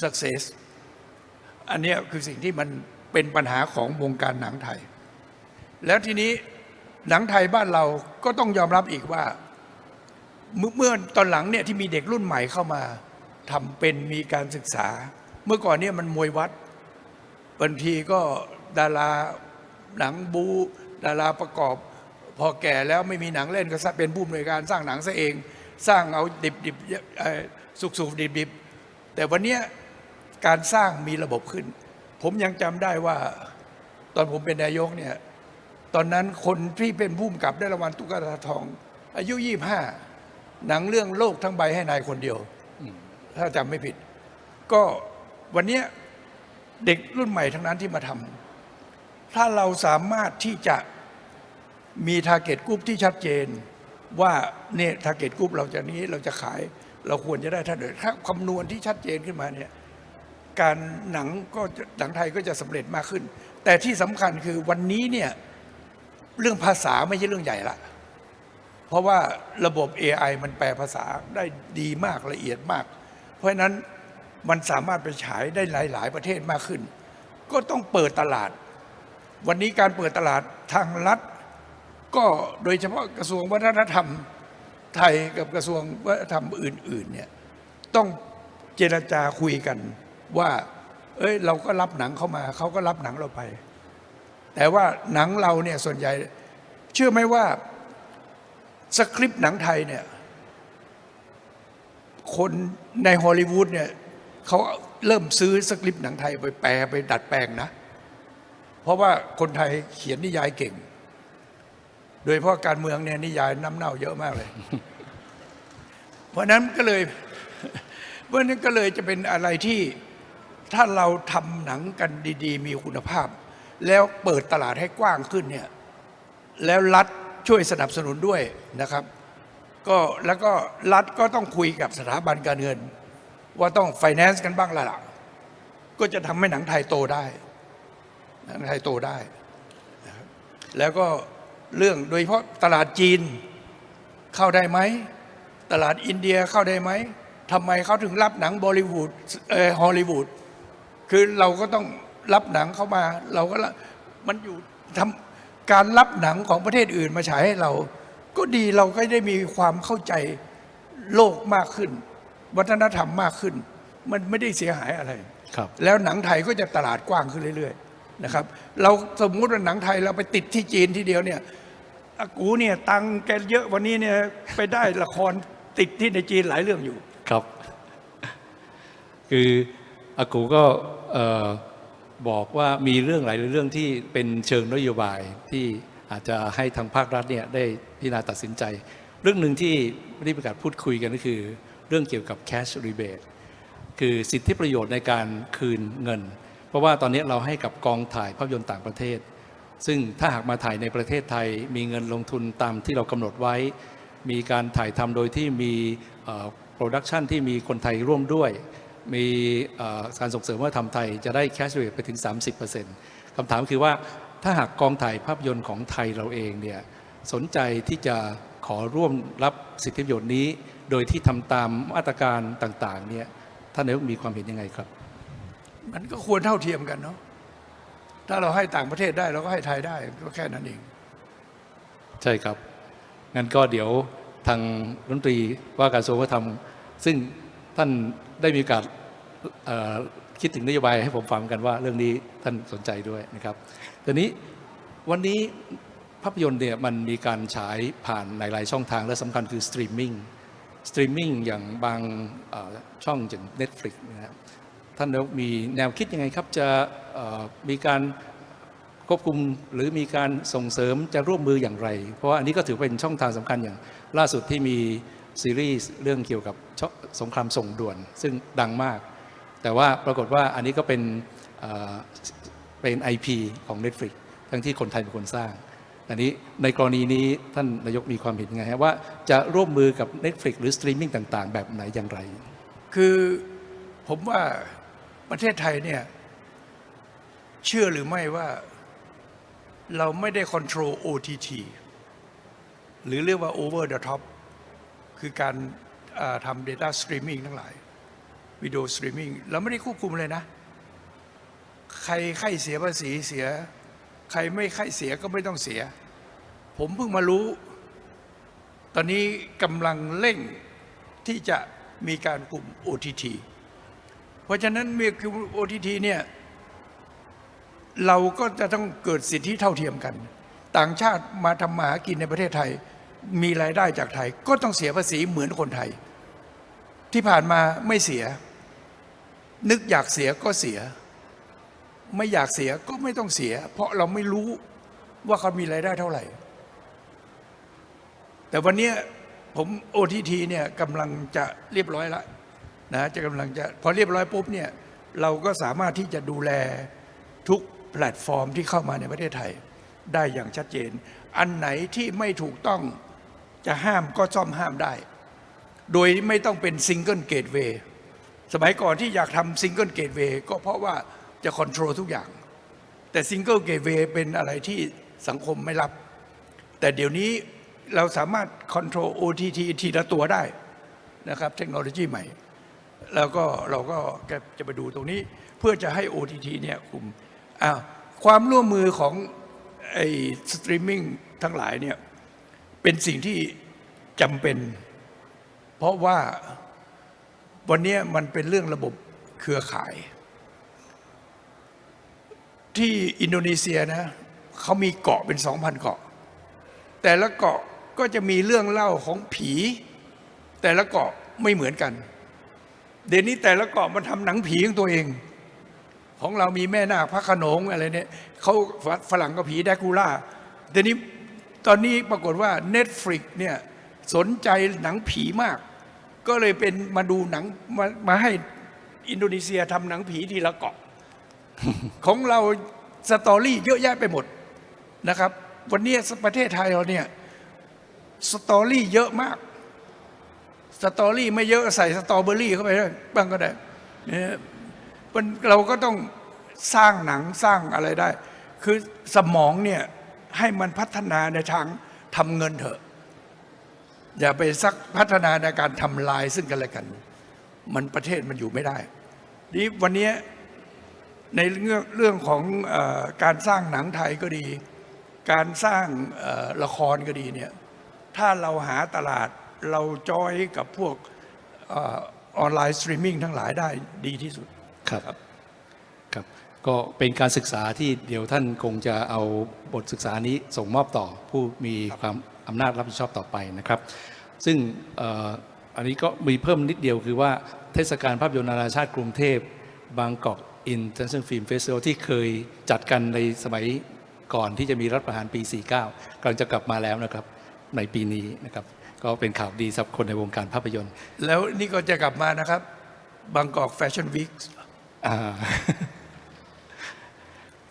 success อันนี้คือสิ่งที่มันเป็นปัญหาของวงการหนังไทยแล้วทีนี้หนังไทยบ้านเราก็ต้องยอมรับอีกว่าเมื่อตอนหลังเนี่ยที่มีเด็กรุ่นใหม่เข้ามาทำเป็นมีการศึกษาเมื่อก่อนเนี่ยมันมวยวัดบางทีก็ดาราหนังบูดาราประกอบพอแก่แล้วไม่มีหนังเล่นก็เป็นผู้อำนวยการสร้างหนังซะเองสร้างเอาดิบสุกดิบแต่วันนี้การสร้างมีระบบขึ้นผมยังจำได้ว่าตอนผมเป็นนายกเนี่ยตอนนั้นคนที่เป็นผู้กำกับได้รางวัลตุ๊กตาทองอายุ25หนังเรื่องโลกทั้งใบให้นายคนเดียวถ้าจำไม่ผิดก็วันนี้เด็กรุ่นใหม่ทั้งนั้นที่มาทำถ้าเราสามารถที่จะมีทาร์เก็ตกรุ๊ปที่ชัดเจนว่าเนี่ยทาร์เก็ตกรุ๊ปเราจะนี้เราจะขายเราควรจะได้ถ้าคำนวณที่ชัดเจนขึ้นมาเนี่ยการหนังไทยก็จะสำเร็จมากขึ้นแต่ที่สำคัญคือวันนี้เนี่ยเรื่องภาษาไม่ใช่เรื่องใหญ่ละเพราะว่าระบบ AI มันแปลภาษาได้ดีมากละเอียดมากเพราะฉะนั้นมันสามารถไปฉายได้หลายประเทศมากขึ้นก็ต้องเปิดตลาดวันนี้การเปิดตลาดทางรัฐก็โดยเฉพาะกระทรวงวัฒนธรรมไทยกับกระทรวงวัฒนธรรมอื่นๆเนี่ยต้องเจรจาคุยกันว่าเราก็รับหนังเข้ามาเขาก็รับหนังเราไปแต่ว่าหนังเราเนี่ยส่วนใหญ่เชื่อไหมว่าสคริปต์หนังไทยเนี่ย คนในฮอลลีวูดเนี่ยเขาเริ่มซื้อสคริปต์หนังไทยไปแปลไปดัดแปลงนะ เพราะว่าคนไทยเขียนนิยายเก่ง โดยเฉพาะการเมืองเนี่ยนิยายน้ำเน่าเยอะมากเลย เพราะนั้นก็เลยจะเป็นอะไรที่ถ้าเราทำหนังกันดีๆมีคุณภาพ แล้วเปิดตลาดให้กว้างขึ้นเนี่ยแล้วรัฐช่วยสนับสนุนด้วยนะครับแล้วก็รัฐก็ต้องคุยกับสถาบันการเงิน ว่าต้องไฟแนนซ์กันบ้างละล่ะก็จะทำให้หนังไทยโตได้หนังไทยโตได้นะครับแล้วก็เรื่องโดยเฉพาะตลาดจีนเข้าได้ไหมตลาดอินเดียเข้าได้ไหมทำไมเขาถึงรับหนังบอลิวูดฮอลลีวูดคือเราก็ต้องรับหนังเข้ามาเราก็มันอยู่ทำการรับหนังของประเทศอื่นมาฉายให้เราก็ดีเราก็ได้มีความเข้าใจโลกมากขึ้นวัฒนธรรมมากขึ้นมันไม่ได้เสียหายอะไรครับแล้วหนังไทยก็จะตลาดกว้างขึ้นเรื่อยๆนะครับเราสมมุติว่าหนังไทยเราไปติดที่จีนทีเดียวเนี่ยอากูเนี่ยตังแกเยอะวันนี้เนี่ยไปได้ละครติดที่ในจีนหลายเรื่องอยู่ครับคืออากูก็บอกว่ามีเรื่องหลายเรื่องที่เป็นเชิงนโยบายที่อาจจะให้ทางภาครัฐเนี่ยได้พิจารณาตัดสินใจเรื่องหนึ่งที่ไม่ได้ประกาศพูดคุยกันก็คือเรื่องเกี่ยวกับ cash rebate คือสิทธิประโยชน์ในการคืนเงินเพราะว่าตอนนี้เราให้กับกองถ่ายภาพยนตร์ต่างประเทศซึ่งถ้าหากมาถ่ายในประเทศไทยมีเงินลงทุนตามที่เรากำหนดไว้มีการถ่ายทำโดยที่มีโปรดักชันที่มีคนไทยร่วมด้วยมีการส่งเสริมวัฒนธรรมไทยจะได้ cash rebate ไปถึง 30% คำถามคือว่าถ้าหากกองถ่ายภาพยนตร์ของไทยเราเองเนี่ยสนใจที่จะขอร่วมรับสิทธิประโยชน์นี้โดยที่ทำตามมาตรการต่างๆเนี่ยท่านนายกมีความเห็นยังไงครับมันก็ควรเท่าเทียมกันเนาะถ้าเราให้ต่างประเทศได้เราก็ให้ไทยได้ก็แค่นั้นเองใช่ครับงั้นก็เดี๋ยวทางรัฐมนตรีว่าการกระทรวงวัฒนธรรมซึ่งท่านได้มีโอกาสคิดถึงนโยบายให้ผมฟังกันว่าเรื่องนี้ท่านสนใจด้วยนะครับทีนี้วันนี้ภาพยนตร์เนี่ยมันมีการฉายผ่านหลายๆช่องทางและสำคัญคือสตรีมมิ่งอย่างบางช่องอย่าง Netflix นะครับท่านนายกมีแนวคิดยังไงครับจะมีการควบคุมหรือมีการส่งเสริมจะร่วมมืออย่างไรเพราะว่าอันนี้ก็ถือเป็นช่องทางสำคัญอย่างล่าสุดที่มีซีรีส์เรื่องเกี่ยวกับสงครามส่งด่วนซึ่งดังมากแต่ว่าปรากฏว่าอันนี้ก็เป็น IP ของ Netflix ทั้งที่คนไทยเป็นคนสร้างอันนี้ในกรณีนี้ท่านนายกมีความเห็นยังไงครับว่าจะร่วมมือกับ Netflix หรือสตรีมมิ่งต่างๆแบบไหนอย่างไรคือผมว่าประเทศไทยเนี่ยเชื่อหรือไม่ว่าเราไม่ได้คอนโทรล OTT หรือเรียกว่า over the top คือการทำ data streaming ทั้งหลายวิดีโอสตรีมมิ่งเราไม่ได้ควบคุมเลยนะใครใครเสียภาษีเสียใครไม่ใครเสียก็ไม่ต้องเสียผมเพิ่งมารู้ตอนนี้กำลังเร่งที่จะมีการคุม OTT เพราะฉะนั้นมีคุม OTT เนี่ยเราก็จะต้องเกิดสิทธิเท่าเทียมกันต่างชาติมาทำมาหากินในประเทศไทยมีรายได้จากไทยก็ต้องเสียภาษีเหมือนคนไทยที่ผ่านมาไม่เสียนึกอยากเสียก็เสียไม่อยากเสียก็ไม่ต้องเสียเพราะเราไม่รู้ว่าเขามีรายได้เท่าไหร่แต่วันนี้ผม OTT เนี่ยกำลังจะเรียบร้อยแล้วนะจะกำลังจะพอเรียบร้อยปุ๊บเนี่ยเราก็สามารถที่จะดูแลทุกแพลตฟอร์มที่เข้ามาในประเทศไทยได้อย่างชัดเจนอันไหนที่ไม่ถูกต้องจะห้ามก็ซ่อมห้ามได้โดยไม่ต้องเป็นซิงเกิลเกตเวย์สมัยก่อนที่อยากทำซิงเกิลเกตเวย์ก็เพราะว่าจะคอนโทรลทุกอย่างแต่ซิงเกิลเกตเวย์เป็นอะไรที่สังคมไม่รับแต่เดี๋ยวนี้เราสามารถคอนโทรล OTT ทีละตัวได้นะครับเทคโนโลยีใหม่แล้วก็เราก็จะไปดูตรงนี้เพื่อจะให้ OTT เนี่ยคุมความร่วมมือของไอ้สตรีมมิ่งทั้งหลายเนี่ยเป็นสิ่งที่จำเป็นเพราะว่าวันนี้มันเป็นเรื่องระบบเครือข่ายที่อินโดนีเซียนะเขามีเกาะเป็น 2,000 เกาะแต่ละเกาะก็จะมีเรื่องเล่าของผีแต่ละเกาะไม่เหมือนกัน เดี๋ยวนี้แต่ละเกาะมันทำหนังผีของตัวเอง ของเรามีแม่นาคพระโขนงอะไรเนี่ยเขาฝรั่งก็ผีแดกูล่าเดี๋ยวนี้ตอนนี้ปรากฏว่า Netflix เนี่ยสนใจหนังผีมาก ก็เลยเป็นมาดูหนังมาให้อินโดนีเซียทำหนังผีทีละเกาะ ของเราสตอรี่เยอะแยะไปหมดนะครับ วันนี้ประเทศไทยเราเนี่ยสตอรี่เยอะมากสตอรี่ไม่เยอะใส่สตรอเบอรี่เข้าไปบ้างก็ได้เนี่ยเราก็ต้องสร้างหนังสร้างอะไรได้ คือสมองเนี่ยให้มันพัฒนาในทางทำเงินเถอะอย่าไปซักพัฒนาในการทำลายซึ่งกันและกันมันประเทศมันอยู่ไม่ได้นี่วันนี้ในเรื่องของการสร้างหนังไทยก็ดี การสร้างละครก็ดีเนี่ยถ้าเราหาตลาดเราจอยกับพวกออนไลน์สตรีมมิ่งทั้งหลายได้ดีที่สุดครับครับก็เป็นการศึกษาที่เดี๋ยวท่านคงจะเอาบทศึกษานี้ส่งมอบต่อผู้มีความอำนาจรับผิดชอบต่อไปนะครับซึ่งอันนี้ก็มีเพิ่มนิดเดียวคือว่าเทศกาลภาพยนตร์นานาชาติกรุงเทพบางกอกอินเตอร์เนชั่นแนลฟิล์มเฟสติวัลที่เคยจัดกันในสมัยก่อนที่จะมีรัฐประหารปี 49 กำลังจะกลับมาแล้วนะครับในปีนี้นะครับก็เป็นข่าวดีสำหรับคนในวงการภาพยนตร์แล้วนี่ก็จะกลับมานะครับบางกอกแฟชั่นวีค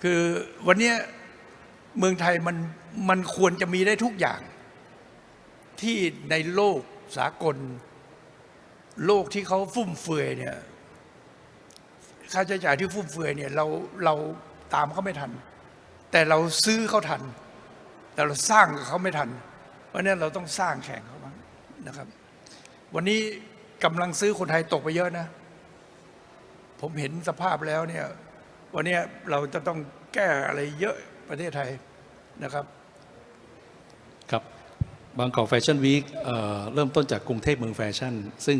คือวันนี้เมืองไทยมันควรจะมีได้ทุกอย่างที่ในโลกสากลโลกที่เขาฟุ่มเฟือยเนี่ยค่าใช้จ่ายที่ฟุ่มเฟือยเนี่ยเราตามเขาไม่ทันแต่เราซื้อเขาทันแต่เราสร้างเขาไม่ทันเพราะนั้นเราต้องสร้างแข่งเขาบ้างนะครับวันนี้กำลังซื้อคนไทยตกไปเยอะนะผมเห็นสภาพแล้วเนี่ยวันนี้เราจะต้องแก้อะไรเยอะประเทศไทยนะครับครับบางกอกแฟชั่นวีคเริ่มต้นจากกรุงเทพเมืองแฟชั่นซึ่ง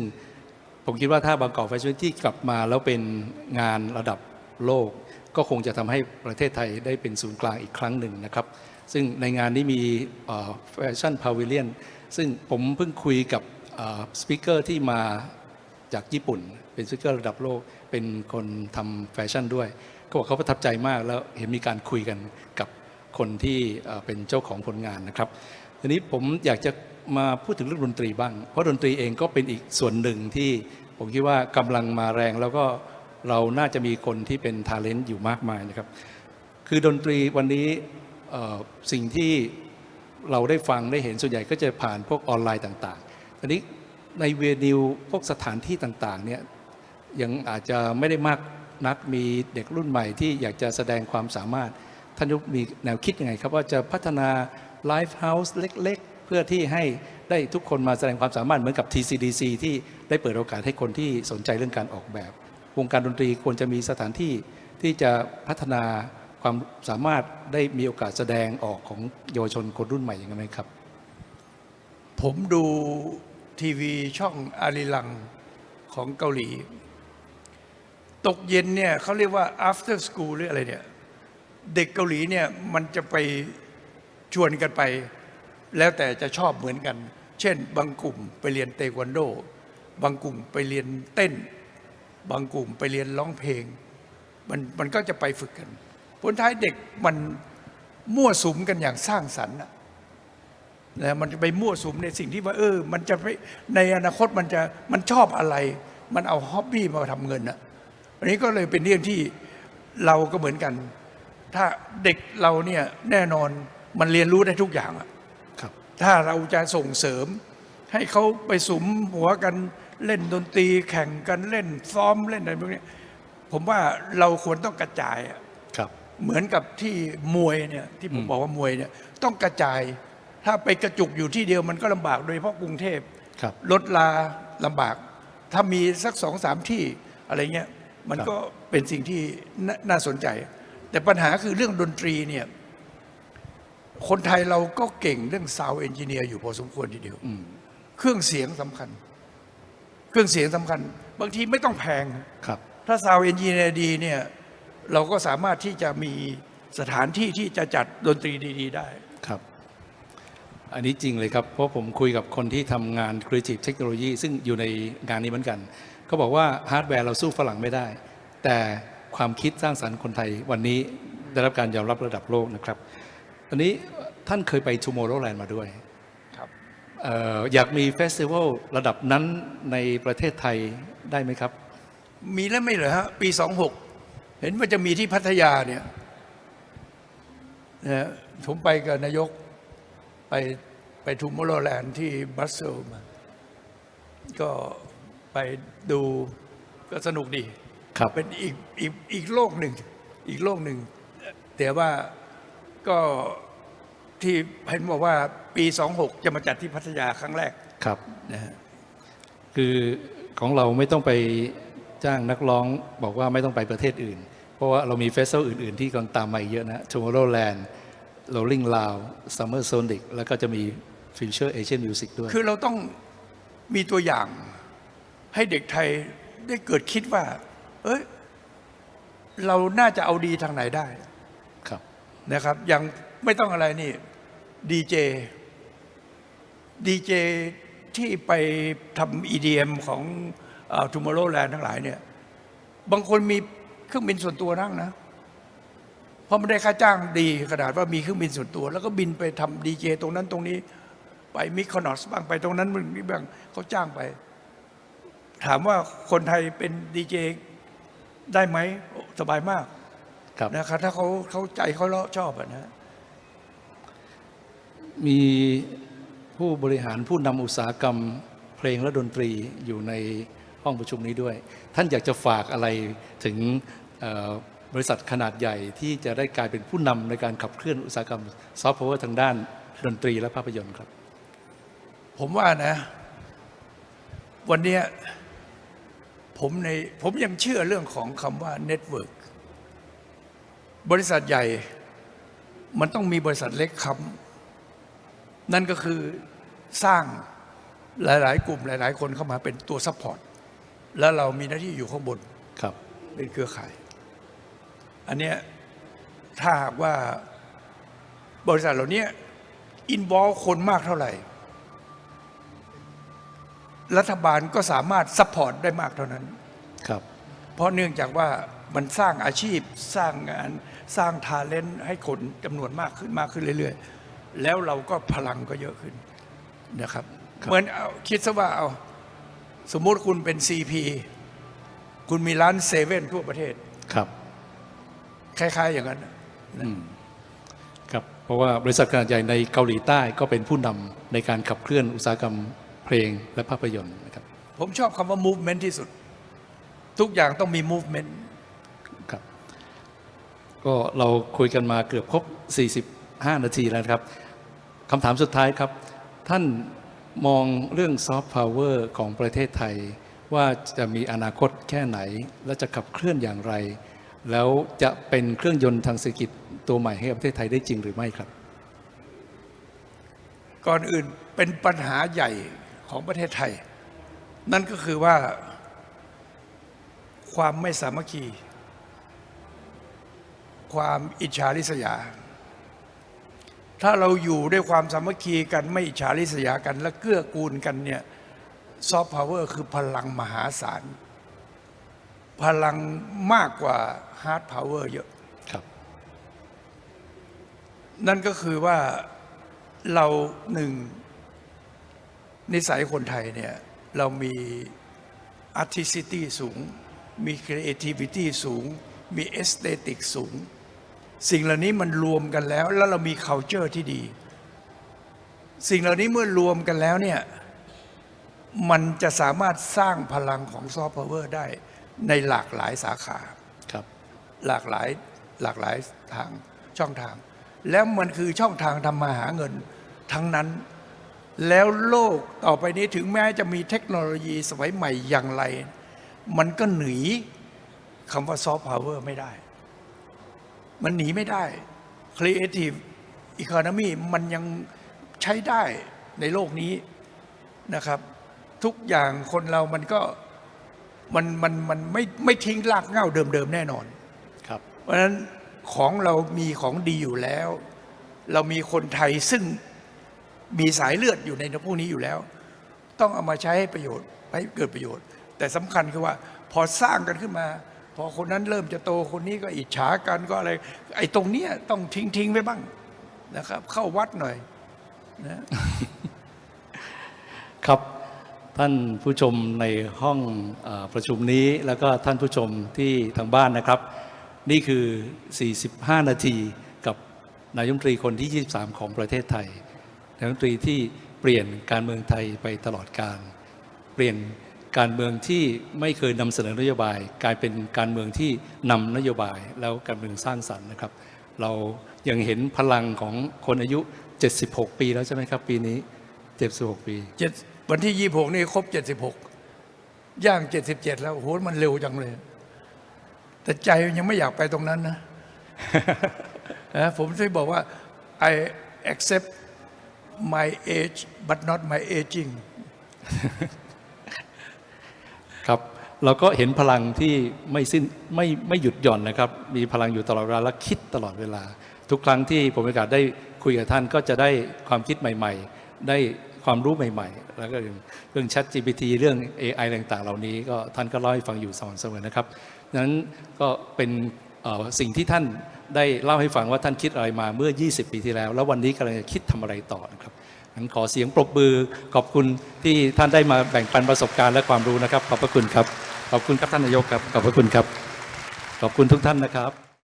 ผมคิดว่าถ้าบางกอกแฟชั่นที่กลับมาแล้วเป็นงานระดับโลกก็คงจะทำให้ประเทศไทยได้เป็นศูนย์กลางอีกครั้งหนึ่งนะครับซึ่งในงานนี้มีแฟชั่นพาวิเลียนซึ่งผมเพิ่งคุยกับสปีกเกอร์ที่มาจากญี่ปุ่นเป็นสปีกเกอร์ระดับโลกเป็นคนทำแฟชั่นด้วยเขาบอกเขาประทับใจมากแล้วเห็นมีการคุยกันกับคนที่เป็นเจ้าของผลงานนะครับทีนี้ผมอยากจะมาพูดถึงเรื่องดนตรีบ้างเพราะดนตรีเองก็เป็นอีกส่วนหนึ่งที่ผมคิดว่ากำลังมาแรงแล้วก็เราน่าจะมีคนที่เป็นทาเลนต์อยู่มากมายนะครับคือดนตรีวันนี้สิ่งที่เราได้ฟังได้เห็นส่วนใหญ่ก็จะผ่านพวกออนไลน์ต่างๆทีนี้ในเวนิวพวกสถานที่ต่างๆเนี่ยยังอาจจะไม่ได้มากนักมีเด็กรุ่นใหม่ที่อยากจะแสดงความสามารถท่านยุมีแนวคิดยังไงครับว่าจะพัฒนาไลฟ์เฮาส์เล็กๆเพื่อที่ให้ได้ทุกคนมาแสดงความสามารถเหมือนกับ TCDC ที่ได้เปิดโอกาสให้คนที่สนใจเรื่องการออกแบบวงการดนตรีควรจะมีสถานที่ที่จะพัฒนาความสามารถได้มีโอกาสแสดงออกของเยาวชนคนรุ่นใหม่อย่างไรครับผมดูทีวีช่องอาริลังของเกาหลีตกเย็นเนี่ยเขาเรียกว่า after school หรืออะไรเนี่ยเด็กเกาหลีเนี่ยมันจะไปชวนกันไปแล้วแต่จะชอบเหมือนกันเช่นบางกลุ่มไปเรียนเทควันโดบางกลุ่มไปเรียนเต้นบางกลุ่มไปเรียนร้องเพลงมันก็จะไปฝึกกันผลท้ายเด็กมันมั่วสุมกันอย่างสร้างสรรค์นะมันจะไปมั่วสุมในสิ่งที่ว่ามันจะไปในอนาคตมันชอบอะไรมันเอาฮ็อบบี้มาทำเงินนะอันนี้ก็เลยเป็นเรื่องที่เราก็เหมือนกันถ้าเด็กเราเนี่ยแน่นอนมันเรียนรู้ได้ทุกอย่างครับถ้าเราจะส่งเสริมให้เขาไปสุมหัวกันเล่นดนตรีแข่งกันเล่นซ้อมเล่นอะไรพวกนี้ผมว่าเราควรต้องกระจายครับเหมือนกับที่มวยเนี่ยที่ผมบอกว่ามวยเนี่ยต้องกระจายถ้าไปกระจุกอยู่ที่เดียวมันก็ลำบากโดยเฉพาะกรุงเทพรถลาลำบากถ้ามีสัก2-3ที่อะไรเงี้ยมันก็เป็นสิ่งที่น่าสนใจแต่ปัญหาคือเรื่องดนตรีเนี่ยคนไทยเราก็เก่งเรื่องซาวด์เอนจิเนียร์อยู่พอสมควรทีเดียวเครื่องเสียงสำคัญเครื่องเสียงสำคัญบางทีไม่ต้องแพงครับถ้าซาวด์เอนจิเนียร์ดีเนี่ยเราก็สามารถที่จะมีสถานที่ที่จะจัดดนตรีดีๆได้ครับอันนี้จริงเลยครับเพราะผมคุยกับคนที่ทำงาน Creative Technology ซึ่งอยู่ในงานนี้เหมือนกัน เขาบอกว่าฮาร์ดแวร์เราสู้ฝรั่งไม่ได้ แต่ความคิดสร้างสรรค์คนไทยวันนี้ได้รับการยอมรับระดับโลกนะครับอันนี้ท่านเคยไป Tomorrowland มาด้วย ครับ อยากมีเฟสติวัลระดับนั้นในประเทศไทยได้ไหมครับ มีแล้วไม่เหรอฮะปี26เห็นว่าจะมีที่พัทยาเนี่ยนะผมไปกับนายกไปทูมอร์โรแลนด์ที่บรัสเซลส์มาก็ไปดูก็สนุกดี ครับ เป็นอีกโลกหนึ่งอีกโลกหนึ่งแต่ว่าก็ที่เห็นบอกว่าปี26จะมาจัดที่พัทยาครั้งแรก ครับ นะฮะ คือของเราไม่ต้องไปจ้างนักร้องบอกว่าไม่ต้องไปประเทศอื่น เพราะว่าเรามีเฟสติวัลอื่น ๆ ที่กำลังตามมาอีกเยอะนะ Tomorrowland Rolling Loud Summer Sonic แล้วก็จะมี Future Asian Music ด้วย คือเราต้องมีตัวอย่างให้เด็กไทยได้เกิดคิดว่า เอ้ย เราน่าจะเอาดีทางไหนได้ ครับ นะครับยังไม่ต้องอะไรนี่ดีเจที่ไปทำ EDM ของ Tomorrowland ทั้งหลายเนี่ยบางคนมีเครื่องบินส่วนตัวนั่งนะ เพราะไม่ได้ค่าจ้างดีขนาดว่ามีเครื่องบินส่วนตัว แล้วก็บินไปทำดีเจตรงนั้นตรงนี้ ไปมิคอนอสบ้างไปตรงนั้นมึงนี่บ้างเขาจ้างไป ถามว่าคนไทยเป็นดีเจได้ไหมสบายมาก ครับ นะครับถ้าเขาใจเขาชอบอะนะ มีผู้บริหารผู้นำอุตสาหกรรมเพลงและดนตรีอยู่ในห้องประชุมนี้ด้วย ท่านอยากจะฝากอะไรถึงบริษัทขนาดใหญ่ที่จะได้กลายเป็นผู้นำในการขับเคลื่อนอุตสาหกรรมซอฟต์พาวเวอร์ทางด้านดนตรีและภาพยนตร์ครับ ผมว่านะ วันเนี้ยผมยังเชื่อเรื่องของคำว่าเน็ตเวิร์กบริษัทใหญ่มันต้องมีบริษัทเล็กค้ำนั่นก็คือสร้างหลายๆ กลุ่มหลาย ๆ คนเข้ามาเป็นตัวซัพพอร์ตแล้วเรามีหน้าที่อยู่ข้างบน ครับ เป็นเครือข่าย อันเนี้ยถ้าหากว่าบริษัทเหล่านี้อินวอลคนมากเท่าไหร่ รัฐบาลก็สามารถซัพพอร์ตได้มากเท่านั้น ครับ เพราะเนื่องจากว่ามันสร้างอาชีพสร้างงานสร้างทาเลนต์ให้คนจำนวนมากขึ้นเรื่อยๆ แล้วเราก็พลังก็เยอะขึ้นนะครับ เหมือนเอาคิดซะว่าเอาสมมุติคุณเป็น CP คุณมีร้านเซเว่นทั่วประเทศ ครับ คล้ายๆอย่างนั้น ครับเพราะว่าบริษัทขนาดใหญ่ในเกาหลีใต้ก็เป็นผู้นำในการขับเคลื่อนอุตสาหกรรมเพลงและภาพยนตร์นะครับ ผมชอบคำว่า movement ที่สุด ทุกอย่างต้องมี movement ครับก็เราคุยกันมาเกือบครบ 45 นาทีแล้วนะครับคำถามสุดท้ายครับ ท่านมองเรื่องซอฟต์พาวเวอร์ของประเทศไทย ว่าจะมีอนาคตแค่ไหน และจะขับเคลื่อนอย่างไร แล้วจะเป็นเครื่องยนต์ทางเศรษฐกิจตัวใหม่ให้กับประเทศไทยได้จริงหรือไม่ครับ ก่อนอื่นเป็นปัญหาใหญ่ของประเทศไทย นั่นก็คือว่าความไม่สามัคคี ความอิจฉาริษยา ถ้าเราอยู่ด้วยความสามัคคีกันไม่อิจฉาริษยากันและเกื้อกูลกันเนี่ยซอฟต์พาวเวอร์คือพลังมหาศาล พลังมากกว่าฮาร์ดพาวเวอร์เยอะ ครับ นั่นก็คือว่าเราหนึ่งนิสัยคนไทยเนี่ยเรามี artisticity สูง มี creativity สูง มี aesthetic สูง สิ่งเหล่านี้มันรวมกันแล้วเรามี culture ที่ดี สิ่งเหล่านี้เมื่อรวมกันแล้วเนี่ยมันจะสามารถสร้างพลังของซอฟต์พาวเวอร์ได้ในหลากหลายสาขา ครับ หลากหลายทางช่องทาง แล้วมันคือช่องทางทำมาหาเงินทั้งนั้น แล้วโลกต่อไปนี้ถึงแม้จะมีเทคโนโลยีสมัยใหม่อย่างไร มันก็หนีคำว่าซอฟต์พาวเวอร์ไม่ได้ มันหนีไม่ได้ Creative Economy มันยังใช้ได้ในโลกนี้นะครับ ทุกอย่างคนเรามันก็มันไม่ทิ้งรากเหง้าเดิมๆแน่นอน ครับ เพราะฉะนั้นของเรามีของดีอยู่แล้ว เรามีคนไทยซึ่งมีสายเลือดอยู่ในพวกนี้อยู่แล้ว ต้องเอามาใช้ให้ประโยชน์ให้เกิดประโยชน์ แต่สำคัญคือว่าพอสร้างกันขึ้นมา พอคนนั้นเริ่มจะโตคนนี้ก็อิจฉากันก็อะไรไอ้ตรงเนี้ยต้องทิ้งไว้บ้างนะครับ เข้าวัดหน่อยนะ ครับท่านผู้ชมในห้องประชุมนี้แล้วก็ท่านผู้ชมที่ทางบ้านนะครับ นี่คือ 45 นาทีกับนายกรัฐมนตรีคนที่ 23 ของประเทศไทยนายกรัฐมนตรีที่เปลี่ยนการเมืองไทยไปตลอดกาลเปลี่ยนการเมืองที่ไม่เคยนำเสนอนโยบายกลายเป็นการเมืองที่นำนโยบายแล้วการเมืองสร้างสรรค์นะครับ เรายังเห็นพลังของคนอายุ 76 ปีแล้วใช่ไหมครับปีนี้ 76 ปี วันที่ 26 นี่ครบ 76 ย่าง 77 แล้วโหมันเร็วจังเลย แต่ใจยังไม่อยากไปตรงนั้นนะ ผมช่วยบอกว่า I accept my age but not my aging ครับเราก็เห็นพลังที่ไม่หยุดหย่อนนะครับมีพลังอยู่ตลอดเวลาและคิดตลอดเวลา ทุกครั้งที่ผมมีโอกาสได้คุยกับท่านก็จะได้ความคิดใหม่ๆ ได้ความรู้ใหม่ๆ แล้วก็เรื่อง ChatGPT เรื่อง AI ต่างๆเหล่านี้ก็ท่านก็เล่าให้ฟังอยู่สม่ำเสมอนะครับนั้นก็เป็นสิ่งที่ท่านได้เล่าให้ฟังว่าท่านคิดอะไรมาเมื่อ 20 ปีที่แล้ว แล้ววันนี้กำลังจะคิดทำอะไรต่อนะครับงั้นขอเสียงปรบมือขอบคุณที่ท่านได้มาแบ่งปันประสบการณ์และความรู้นะครับขอบพระคุณครับขอบคุณครับท่านนายกครับขอบพระคุณครับขอบคุณทุกท่านนะครับ